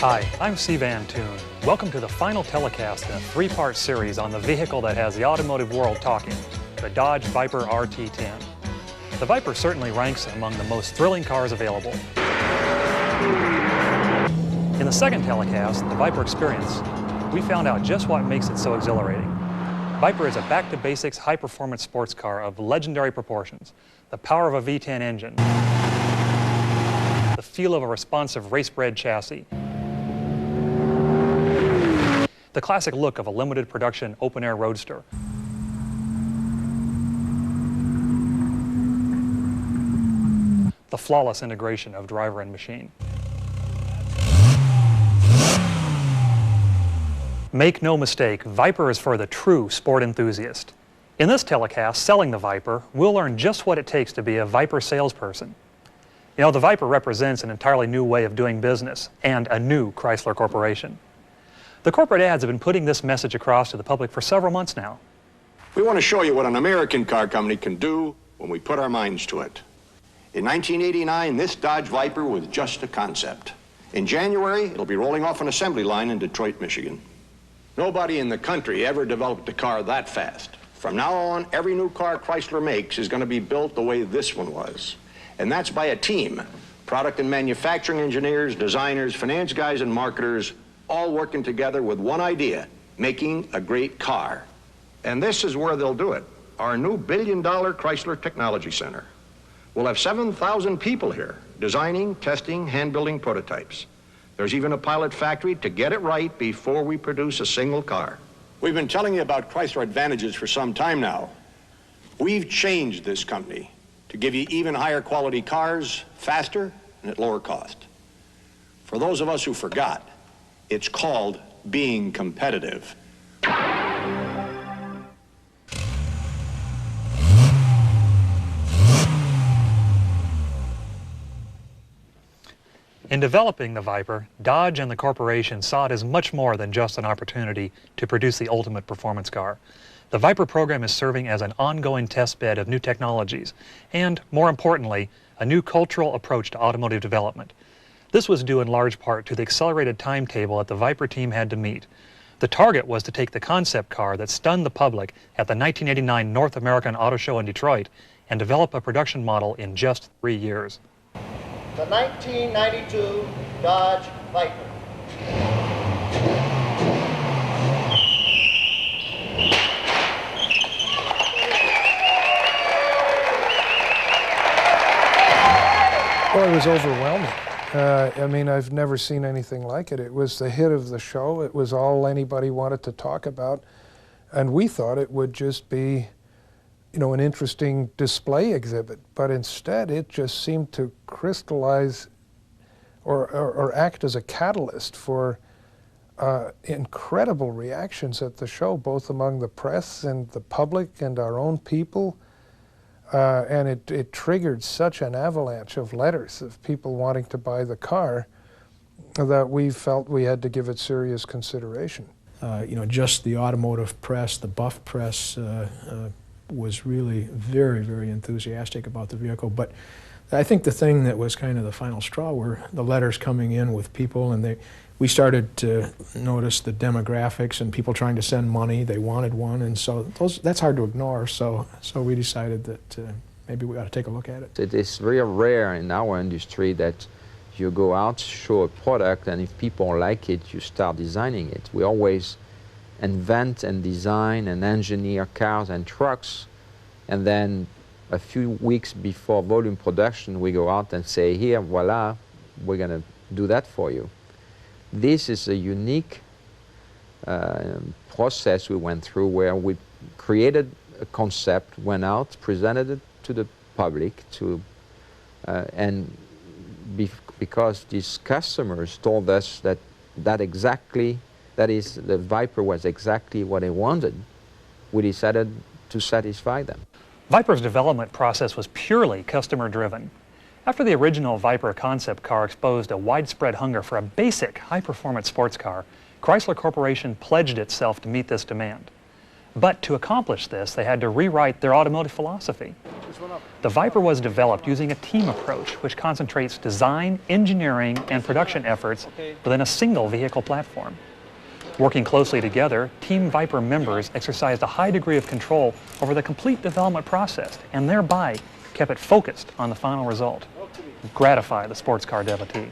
Hi, I'm Steve Van Toon. Welcome to the final telecast in a three-part series on the vehicle that has the automotive world talking, the Dodge Viper RT10. The Viper certainly ranks among the most thrilling cars available. In the second telecast, the Viper Experience, we found out just what makes it so exhilarating. Viper is a back-to-basics high-performance sports car of legendary proportions, the power of a V10 engine, the feel of a responsive race-bred chassis, the classic look of a limited production open-air roadster, the flawless integration of driver and machine. Make no mistake, Viper is for the true sport enthusiast. In this telecast, Selling the Viper, we'll learn just what it takes to be a Viper salesperson. You know, the Viper represents an entirely new way of doing business and a new Chrysler Corporation. The corporate ads have been putting this message across to the public for several months now. We want to show you what an American car company can do when we put our minds to it. In 1989, this Dodge Viper was just a concept. In January, it'll be rolling off an assembly line in Detroit, Michigan. Nobody in the country ever developed a car that fast. From now on, every new car Chrysler makes is going to be built the way this one was. And that's by a team. Product and manufacturing engineers, designers, finance guys, and marketers, all working together with one idea, making a great car. And this is where they'll do it, our new billion-dollar Chrysler Technology Center. We'll have 7,000 people here, designing, testing, hand-building prototypes. There's even a pilot factory to get it right before we produce a single car. We've been telling you about Chrysler Advantages for some time now. We've changed this company to give you even higher quality cars, faster, and at lower cost. For those of us who forgot, it's called being competitive. In developing the Viper, Dodge and the corporation saw it as much more than just an opportunity to produce the ultimate performance car. The Viper program is serving as an ongoing test bed of new technologies and, more importantly, a new cultural approach to automotive development. This was due in large part to the accelerated timetable that the Viper team had to meet. The target was to take the concept car that stunned the public at the 1989 North American Auto Show in Detroit and develop a production model in just 3 years. The 1992 Dodge Viper. Well, it was overwhelming. I mean, I've never seen anything like it. It was the hit of the show. It was all anybody wanted to talk about. And we thought it would just be, you know, an interesting display exhibit. But instead, it just seemed to crystallize or act as a catalyst for incredible reactions at the show, both among the press and the public and our own people. And it triggered such an avalanche of letters of people wanting to buy the car that we felt we had to give it serious consideration. You know, just the automotive press, the buff press was really very, very enthusiastic about the vehicle. But I think the thing that was kind of the final straw were the letters coming in with people, and we started to notice the demographics and people trying to send money. They wanted one, and so that's hard to ignore. So we decided that maybe we ought to take a look at it. It is very rare in our industry that you go out, show a product, and if people like it, you start designing it. We always invent and design and engineer cars and trucks, and then a few weeks before volume production, we go out and say, here, voila, we're going to do that for you. This is a unique process we went through where we created a concept, went out, presented it to the public, because these customers told us that the Viper was exactly what they wanted, we decided to satisfy them. Viper's development process was purely customer-driven. After the original Viper concept car exposed a widespread hunger for a basic high-performance sports car, Chrysler Corporation pledged itself to meet this demand. But to accomplish this, they had to rewrite their automotive philosophy. The Viper was developed using a team approach which concentrates design, engineering, and production efforts within a single vehicle platform. Working closely together, Team Viper members exercised a high degree of control over the complete development process and thereby kept it focused on the final result. Gratify the sports car devotee.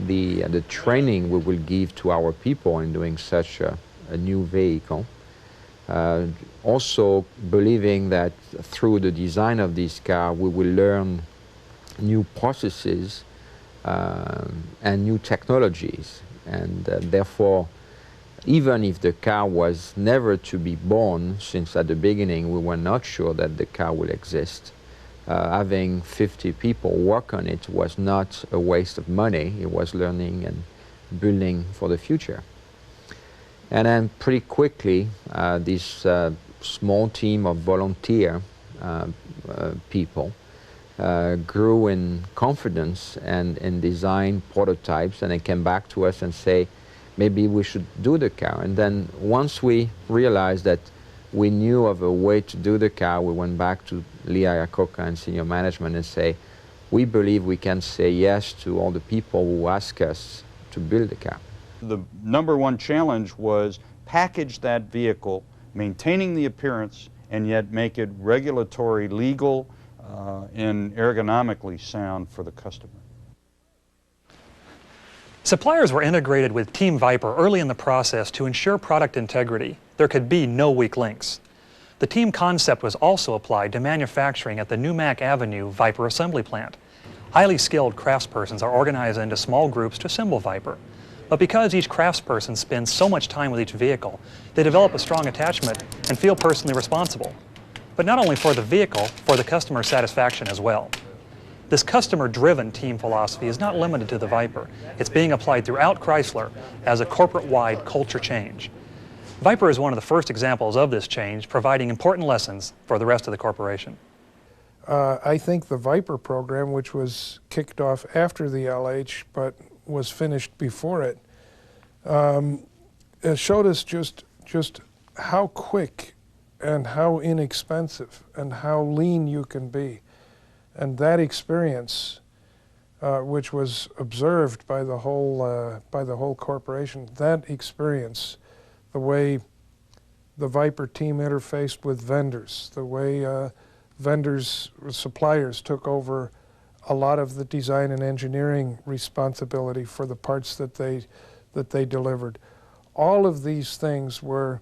The training we will give to our people in doing such a new vehicle, also believing that through the design of this car we will learn new processes and new technologies, and therefore even if the car was never to be born, since at the beginning we were not sure that the car will exist, having 50 people work on it was not a waste of money. It was learning and building for the future. And then pretty quickly, this small team of volunteer people grew in confidence and in design prototypes, and they came back to us and say, maybe we should do the car. And then once we realized that we knew of a way to do the car, we went back to Lee Iacocca and senior management and say, we believe we can say yes to all the people who ask us to build the car. The number one challenge was package that vehicle, maintaining the appearance, and yet make it regulatory, legal, and ergonomically sound for the customer. Suppliers were integrated with Team Viper early in the process to ensure product integrity. There could be no weak links. The team concept was also applied to manufacturing at the New Mack Avenue Viper assembly plant. Highly skilled craftspersons are organized into small groups to assemble Viper. But because each craftsperson spends so much time with each vehicle, they develop a strong attachment and feel personally responsible. But not only for the vehicle, for the customer satisfaction as well. This customer-driven team philosophy is not limited to the Viper. It's being applied throughout Chrysler as a corporate-wide culture change. Viper is one of the first examples of this change, providing important lessons for the rest of the corporation. I think the Viper program, which was kicked off after the LH but was finished before it, showed us just how quick and how inexpensive and how lean you can be. And that experience, which was observed by the whole corporation, that experience, the way the Viper team interfaced with vendors, the way suppliers took over a lot of the design and engineering responsibility for the parts that they delivered. All of these things were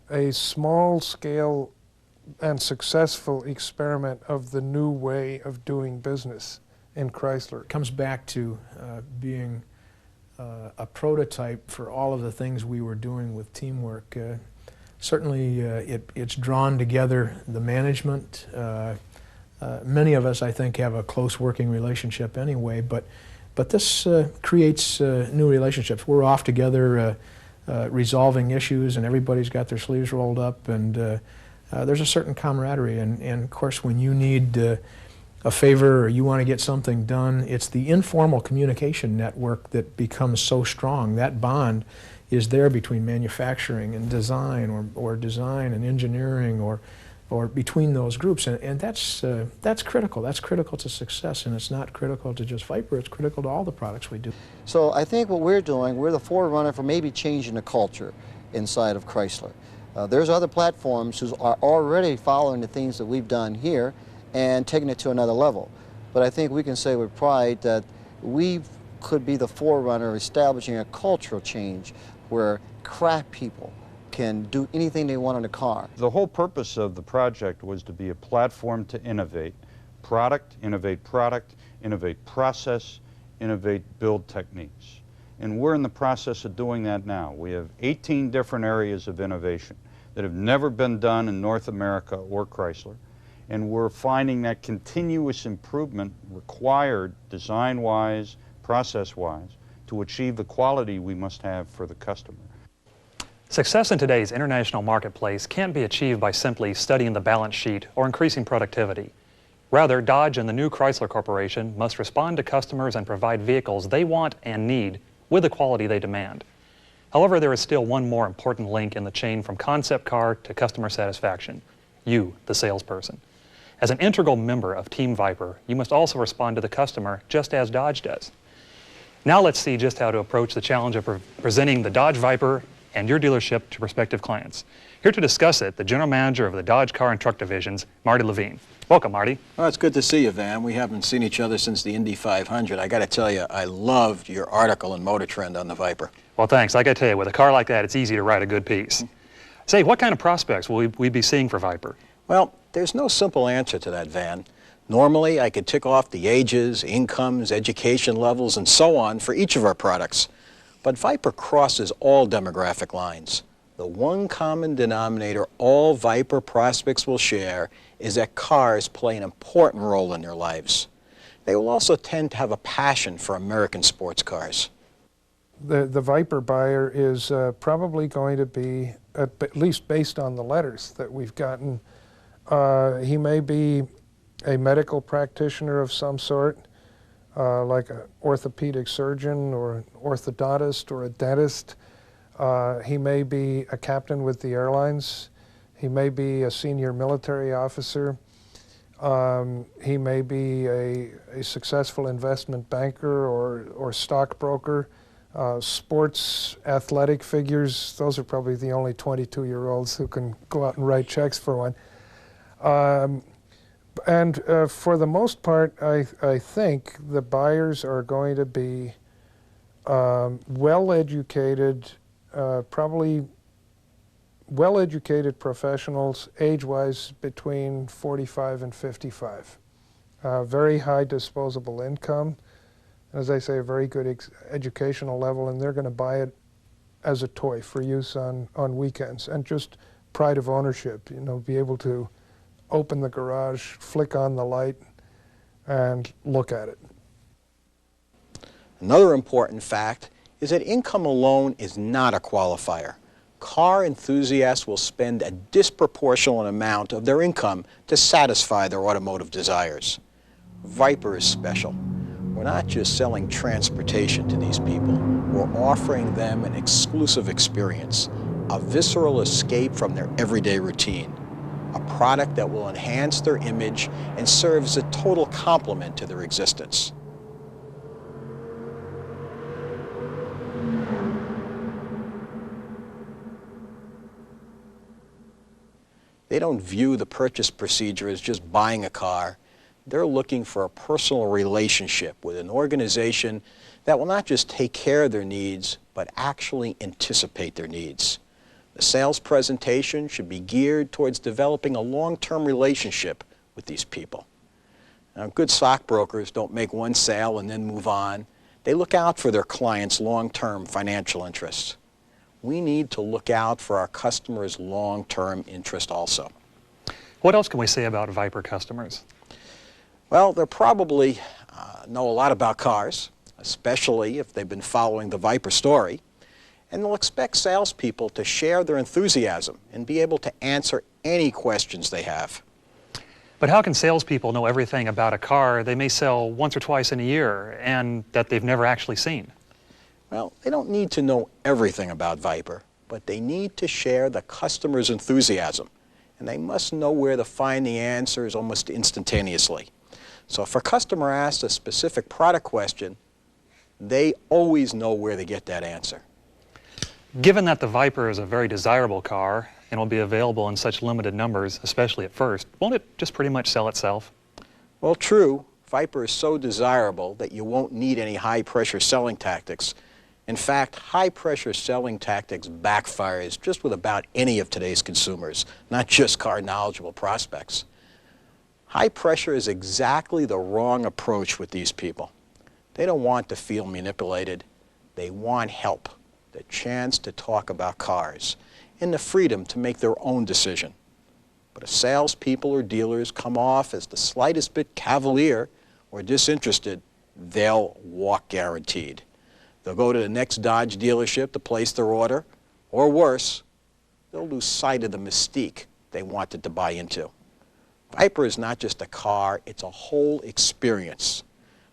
a small scale and successful experiment of the new way of doing business in Chrysler. It comes back to being a prototype for all of the things we were doing with teamwork. Certainly it's drawn together the management. Many of us, I think, have a close working relationship anyway, but this creates new relationships. We're off together resolving issues, and everybody's got their sleeves rolled up, and there's a certain camaraderie, and of course when you need a favor or you want to get something done, it's the informal communication network that becomes so strong. That bond is there between manufacturing and design, or design and engineering, or or between those groups, and that's critical. That's critical to success, and it's not critical to just Viper. It's critical to all the products we do. So I think what we're doing, we're the forerunner for maybe changing the culture inside of Chrysler. There's other platforms who are already following the things that we've done here and taking it to another level. But I think we can say with pride that we could be the forerunner establishing a cultural change where craft people can do anything they want in a car. The whole purpose of the project was to be a platform to innovate product, innovate process, innovate build techniques. And we're in the process of doing that now. We have 18 different areas of innovation that have never been done in North America or Chrysler. And we're finding that continuous improvement required design-wise, process-wise, to achieve the quality we must have for the customer. Success in today's international marketplace can't be achieved by simply studying the balance sheet or increasing productivity. Rather, Dodge and the new Chrysler Corporation must respond to customers and provide vehicles they want and need with the quality they demand. However, there is still one more important link in the chain from concept car to customer satisfaction: you, the salesperson. As an integral member of Team Viper, you must also respond to the customer just as Dodge does. Now let's see just how to approach the challenge of presenting the Dodge Viper and your dealership to prospective clients. Here to discuss it, the General Manager of the Dodge Car and Truck Divisions, Marty Levine. Welcome, Marty. Well, it's good to see you, Van. We haven't seen each other since the Indy 500. I got to tell you, I loved your article in Motor Trend on the Viper. Well, thanks. Like I tell you, with a car like that, it's easy to write a good piece. Say, what kind of prospects will we be seeing for Viper? Well, there's no simple answer to that, Van. Normally, I could tick off the ages, incomes, education levels, and so on for each of our products. But Viper crosses all demographic lines. The one common denominator all Viper prospects will share is that cars play an important role in their lives. They will also tend to have a passion for American sports cars. The Viper buyer is probably going to be, at least based on the letters that we've gotten, he may be a medical practitioner of some sort, like an orthopedic surgeon or an orthodontist or a dentist. He may be a captain with the airlines. He may be a senior military officer. He may be a successful investment banker or stockbroker. Sports athletic figures, those are probably the only 22-year-olds who can go out and write checks for one. And for the most part, I think the buyers are going to be well-educated, probably well-educated professionals, age-wise between 45 and 55. Very high disposable income, as I say, a very good educational level, and they're going to buy it as a toy for use on weekends. And just pride of ownership, you know, be able to open the garage, flick on the light, and look at it. Another important fact is that income alone is not a qualifier. Car enthusiasts will spend a disproportionate amount of their income to satisfy their automotive desires. Viper is special. We're not just selling transportation to these people. We're offering them an exclusive experience, a visceral escape from their everyday routine, a product that will enhance their image and serve as a total complement to their existence. They don't view the purchase procedure as just buying a car. They're looking for a personal relationship with an organization that will not just take care of their needs, but actually anticipate their needs. The sales presentation should be geared towards developing a long-term relationship with these people. Now, good stockbrokers don't make one sale and then move on. They look out for their clients' long-term financial interests. We need to look out for our customers' long-term interest also. What else can we say about Viper customers? Well, they'll probably know a lot about cars, especially if they've been following the Viper story, and they'll expect salespeople to share their enthusiasm and be able to answer any questions they have. But how can salespeople know everything about a car they may sell once or twice in a year and that they've never actually seen? Well, they don't need to know everything about Viper, but they need to share the customer's enthusiasm and they must know where to find the answers almost instantaneously. So if a customer asks a specific product question, they always know where to get that answer. Given that the Viper is a very desirable car and will be available in such limited numbers, especially at first, won't it just pretty much sell itself? Well, true. Viper is so desirable that you won't need any high-pressure selling tactics. In fact, high-pressure selling tactics backfires just with about any of today's consumers, not just car-knowledgeable prospects. High pressure is exactly the wrong approach with these people. They don't want to feel manipulated. They want help, the chance to talk about cars, and the freedom to make their own decision. But if salespeople or dealers come off as the slightest bit cavalier or disinterested, they'll walk guaranteed. They'll go to the next Dodge dealership to place their order, or worse, they'll lose sight of the mystique they wanted to buy into. Viper is not just a car, it's a whole experience.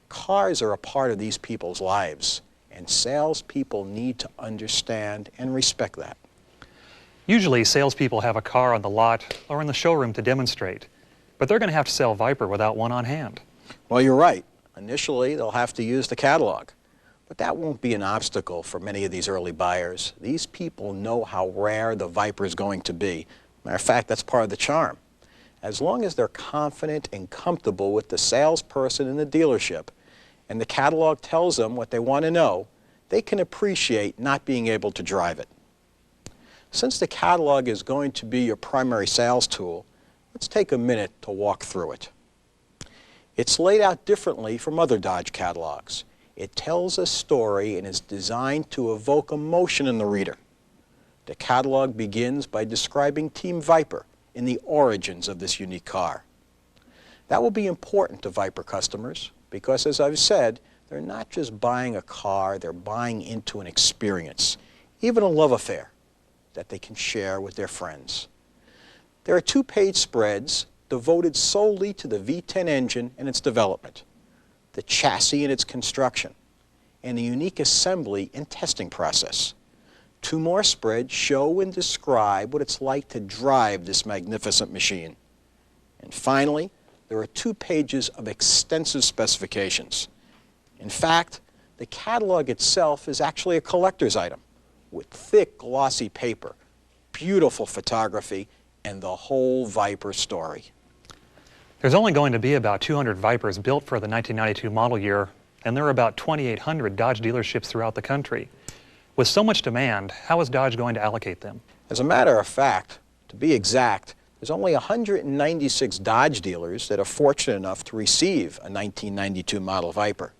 Cars are a part of these people's lives, and salespeople need to understand and respect that. Usually, salespeople have a car on the lot or in the showroom to demonstrate, but they're going to have to sell Viper without one on hand. Well, you're right. Initially, they'll have to use the catalog, but that won't be an obstacle for many of these early buyers. These people know how rare the Viper is going to be. Matter of fact, that's part of the charm. As long as they're confident and comfortable with the salesperson in the dealership, and the catalog tells them what they want to know, they can appreciate not being able to drive it. Since the catalog is going to be your primary sales tool, let's take a minute to walk through it. It's laid out differently from other Dodge catalogs. It tells a story and is designed to evoke emotion in the reader. The catalog begins by describing Team Viper and the origins of this unique car. That will be important to Viper customers because, as I've said, they're not just buying a car, they're buying into an experience, even a love affair that they can share with their friends. There are 2-page spreads devoted solely to the V10 engine and its development, the chassis and its construction, and the unique assembly and testing process. 2 more spreads show and describe what it's like to drive this magnificent machine. And finally, there are 2 pages of extensive specifications. In fact, the catalog itself is actually a collector's item with thick, glossy paper, beautiful photography, and the whole Viper story. There's only going to be about 200 Vipers built for the 1992 model year, and there are about 2,800 Dodge dealerships throughout the country. With so much demand, how is Dodge going to allocate them? As a matter of fact, to be exact, there's only 196 Dodge dealers that are fortunate enough to receive a 1992 model Viper.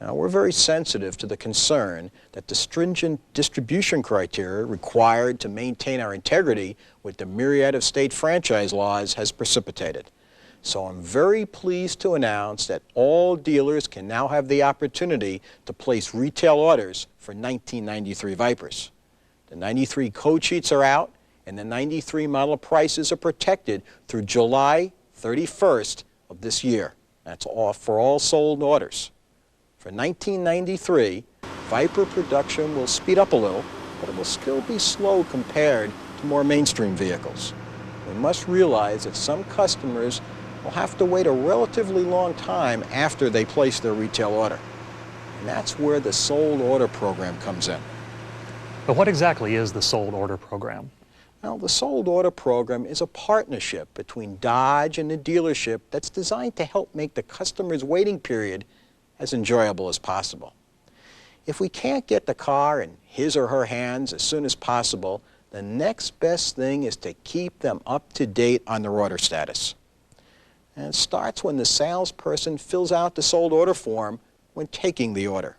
Now, we're very sensitive to the concern that the stringent distribution criteria required to maintain our integrity with the myriad of state franchise laws has precipitated. So I'm very pleased to announce that all dealers can now have the opportunity to place retail orders for 1993 Vipers. The 93 code sheets are out, and the 93 model prices are protected through July 31st of this year. That's all for all sold orders. For 1993, Viper production will speed up a little, but it will still be slow compared to more mainstream vehicles. We must realize that some customers will have to wait a relatively long time after they place their retail order. And that's where the sold order program comes in. But what exactly is the sold order program? Well, the sold order program is a partnership between Dodge and the dealership that's designed to help make the customer's waiting period as enjoyable as possible. If we can't get the car in his or her hands as soon as possible, the next best thing is to keep them up to date on their order status. And it starts when the salesperson fills out the sold order form when taking the order.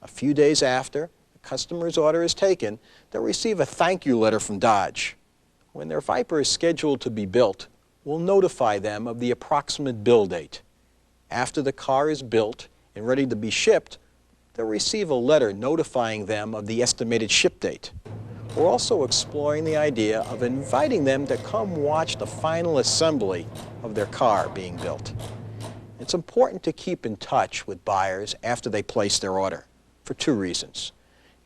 A few days after the customer's order is taken, they'll receive a thank you letter from Dodge. When their Viper is scheduled to be built, we'll notify them of the approximate build date. After the car is built and ready to be shipped, they'll receive a letter notifying them of the estimated ship date. We're also exploring the idea of inviting them to come watch the final assembly of their car being built. It's important to keep in touch with buyers after they place their order for 2 reasons.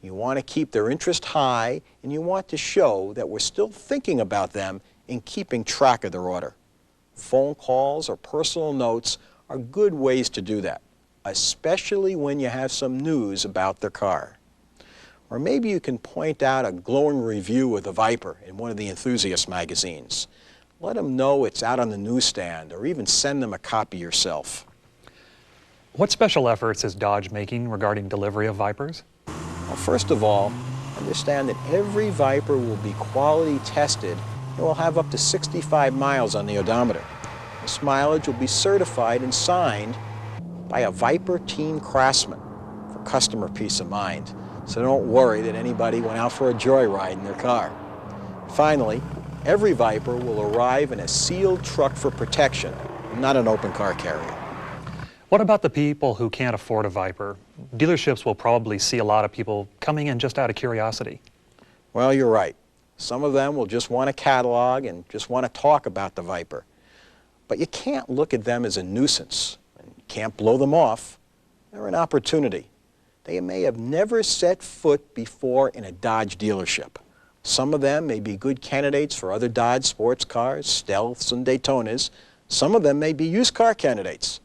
You want to keep their interest high, and you want to show that we're still thinking about them in keeping track of their order. Phone calls or personal notes are good ways to do that, especially when you have some news about their car. Or maybe you can point out a glowing review of the Viper in one of the enthusiast magazines. Let them know it's out on the newsstand, or even send them a copy yourself. What special efforts is Dodge making regarding delivery of Vipers? Well, first of all, understand that every Viper will be quality tested and will have up to 65 miles on the odometer. This mileage will be certified and signed by a Viper team craftsman for customer peace of mind. So don't worry that anybody went out for a joyride in their car. Finally, every Viper will arrive in a sealed truck for protection, not an open car carrier. What about the people who can't afford a Viper? Dealerships will probably see a lot of people coming in just out of curiosity. Well, you're right. Some of them will just want a catalog and just want to talk about the Viper. But you can't look at them as a nuisance. You can't blow them off. They're an opportunity. They may have never set foot before in a Dodge dealership. Some of them may be good candidates for other Dodge sports cars, Stealths and Daytonas. Some of them may be used car candidates.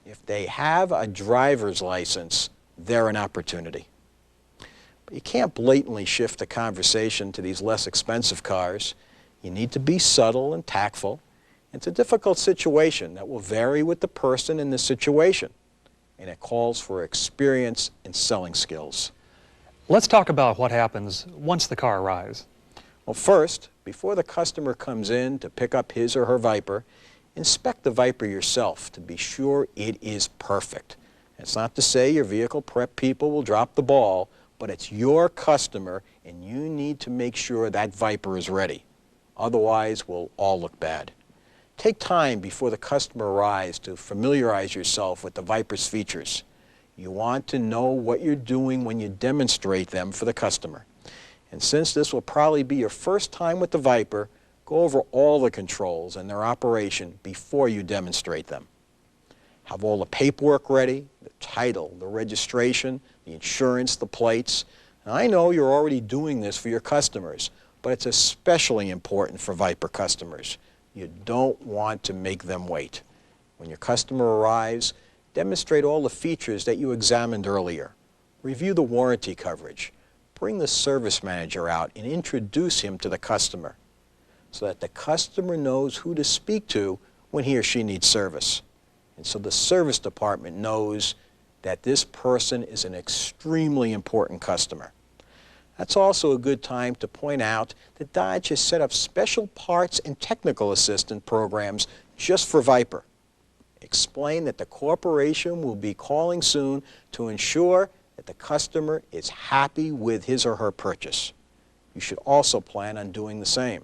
If they have a driver's license, they're an opportunity. But you can't blatantly shift the conversation to these less expensive cars. You need to be subtle and tactful. It's a difficult situation that will vary with the person in the situation, and it calls for experience and selling skills. Let's talk about what happens once the car arrives. Well, first, before the customer comes in to pick up his or her Viper, inspect the Viper yourself to be sure it is perfect. It's not to say your vehicle prep people will drop the ball, but it's your customer and you need to make sure that Viper is ready. Otherwise, we'll all look bad. Take time before the customer arrives to familiarize yourself with the Viper's features. You want to know what you're doing when you demonstrate them for the customer. And since this will probably be your first time with the Viper, go over all the controls and their operation before you demonstrate them. Have all the paperwork ready, the title, the registration, the insurance, the plates. And I know you're already doing this for your customers, but it's especially important for Viper customers. You don't want to make them wait. When your customer arrives, demonstrate all the features that you examined earlier. Review the warranty coverage. Bring the service manager out and introduce him to the customer, so that the customer knows who to speak to when he or she needs service. And so the service department knows that this person is an extremely important customer. That's also a good time to point out that Dodge has set up special parts and technical assistant programs just for Viper. Explain that the corporation will be calling soon to ensure that the customer is happy with his or her purchase. You should also plan on doing the same.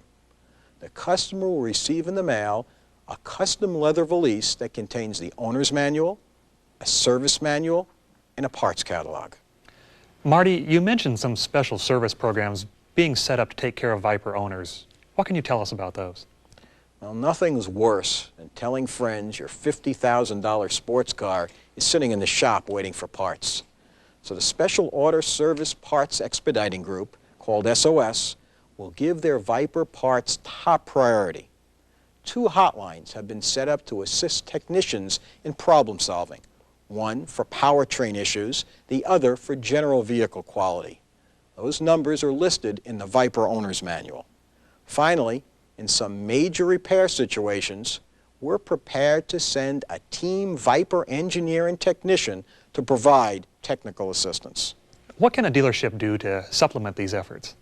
The customer will receive in the mail a custom leather valise that contains the owner's manual, a service manual, and a parts catalog. Marty, you mentioned some special service programs being set up to take care of Viper owners. What can you tell us about those? Well, nothing's worse than telling friends your $50,000 sports car is sitting in the shop waiting for parts. So the Special Order Service Parts Expediting Group, called SOS, will give their Viper parts top priority. 2 hotlines have been set up to assist technicians in problem solving. One for powertrain issues, the other for general vehicle quality. Those numbers are listed in the Viper Owner's Manual. Finally, in some major repair situations, we're prepared to send a team Viper engineer and technician to provide technical assistance. What can a dealership do to supplement these efforts?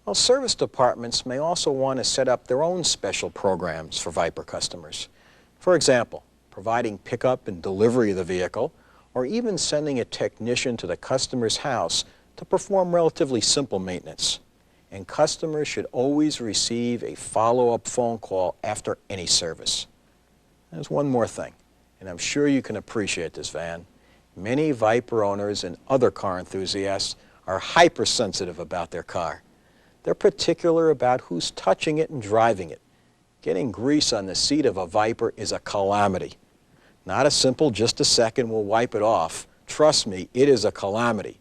Well, service departments may also want to set up their own special programs for Viper customers. For example, providing pickup and delivery of the vehicle, or even sending a technician to the customer's house to perform relatively simple maintenance. And customers should always receive a follow-up phone call after any service. There's one more thing, and I'm sure you can appreciate this, Van. Many Viper owners and other car enthusiasts are hypersensitive about their car. They're particular about who's touching it and driving it. Getting grease on the seat of a Viper is a calamity. Not a simple just a second, we'll wipe it off. Trust me, it is a calamity.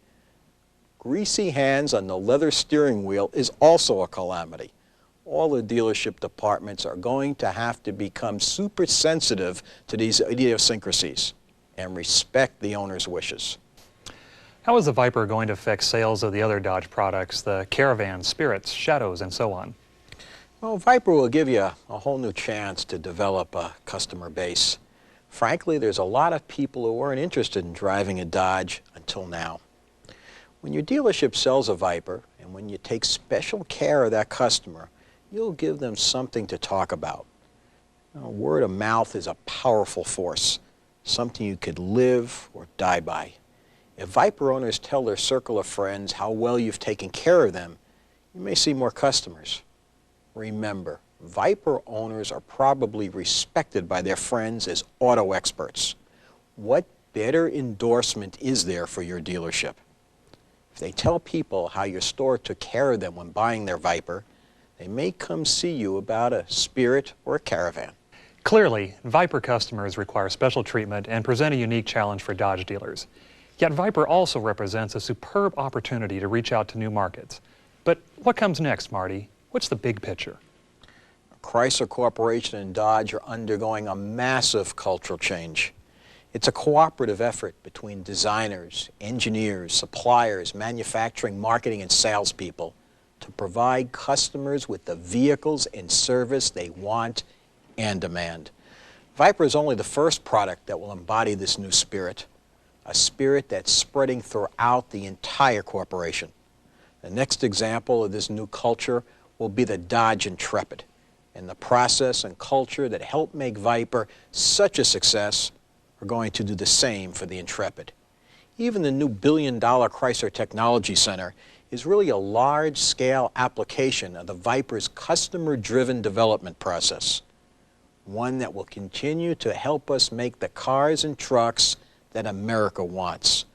Greasy hands on the leather steering wheel is also a calamity. all the dealership departments are going to have to become super sensitive to these idiosyncrasies and respect the owner's wishes. How is the Viper going to affect sales of the other Dodge products, the Caravan, Spirits, Shadows, and so on? Well, Viper will give you a whole new chance to develop a customer base. Frankly, there's a lot of people who weren't interested in driving a Dodge until now. When your dealership sells a Viper, and when you take special care of that customer, you'll give them something to talk about. Word of mouth is a powerful force, something you could live or die by. If Viper owners tell their circle of friends how well you've taken care of them, you may see more customers. Remember, Viper owners are probably respected by their friends as auto experts. What better endorsement is there for your dealership? If they tell people how your store took care of them when buying their Viper, they may come see you about a Spirit or a Caravan. Clearly, Viper customers require special treatment and present a unique challenge for Dodge dealers. Yet Viper also represents a superb opportunity to reach out to new markets. But what comes next, Marty? What's the big picture? Chrysler Corporation and Dodge are undergoing a massive cultural change. It's a cooperative effort between designers, engineers, suppliers, manufacturing, marketing, and salespeople to provide customers with the vehicles and service they want and demand. Viper is only the first product that will embody this new spirit, a spirit that's spreading throughout the entire corporation. The next example of this new culture will be the Dodge Intrepid, and the process and culture that helped make Viper such a success are going to do the same for the Intrepid. Even the new billion-dollar Chrysler Technology Center is really a large-scale application of the Viper's customer-driven development process, one that will continue to help us make the cars and trucks that America wants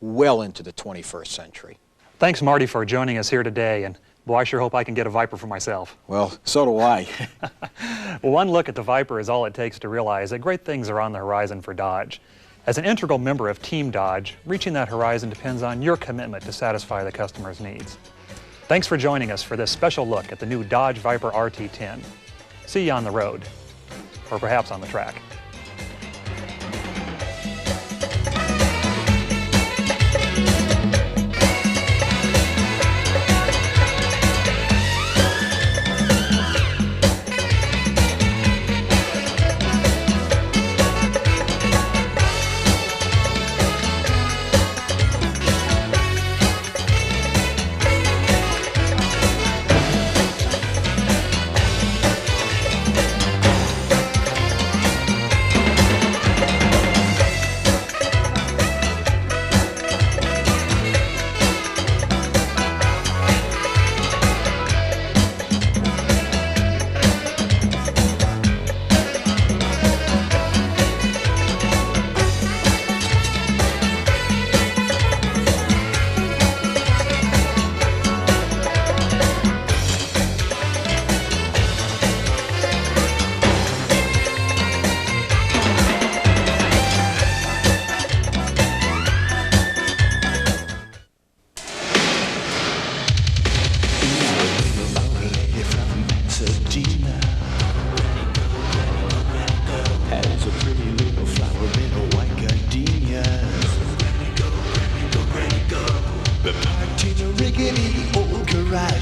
well into the 21st century. Thanks, Marty, for joining us here today, and boy, I sure hope I can get a Viper for myself. Well, so do I. Well, one look at the Viper is all it takes to realize that great things are on the horizon for Dodge. As an integral member of Team Dodge, reaching that horizon depends on your commitment to satisfy the customer's needs. Thanks for joining us for this special look at the new Dodge Viper RT10. See you on the road, or perhaps on the track.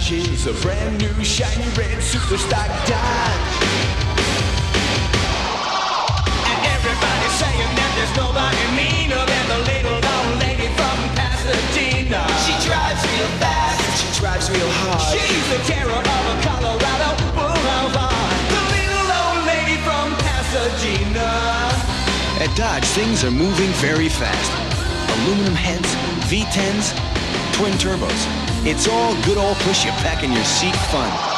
She's a brand new shiny red super stock Dodge. And everybody's saying that there's nobody meaner than the little old lady from Pasadena. She drives real fast, she drives real hard. She's the terror of a Colorado boulevard. The little old lady from Pasadena. At Dodge, things are moving very fast. Aluminum heads, V10s, twin turbos. It's all good old push you back in your seat fun.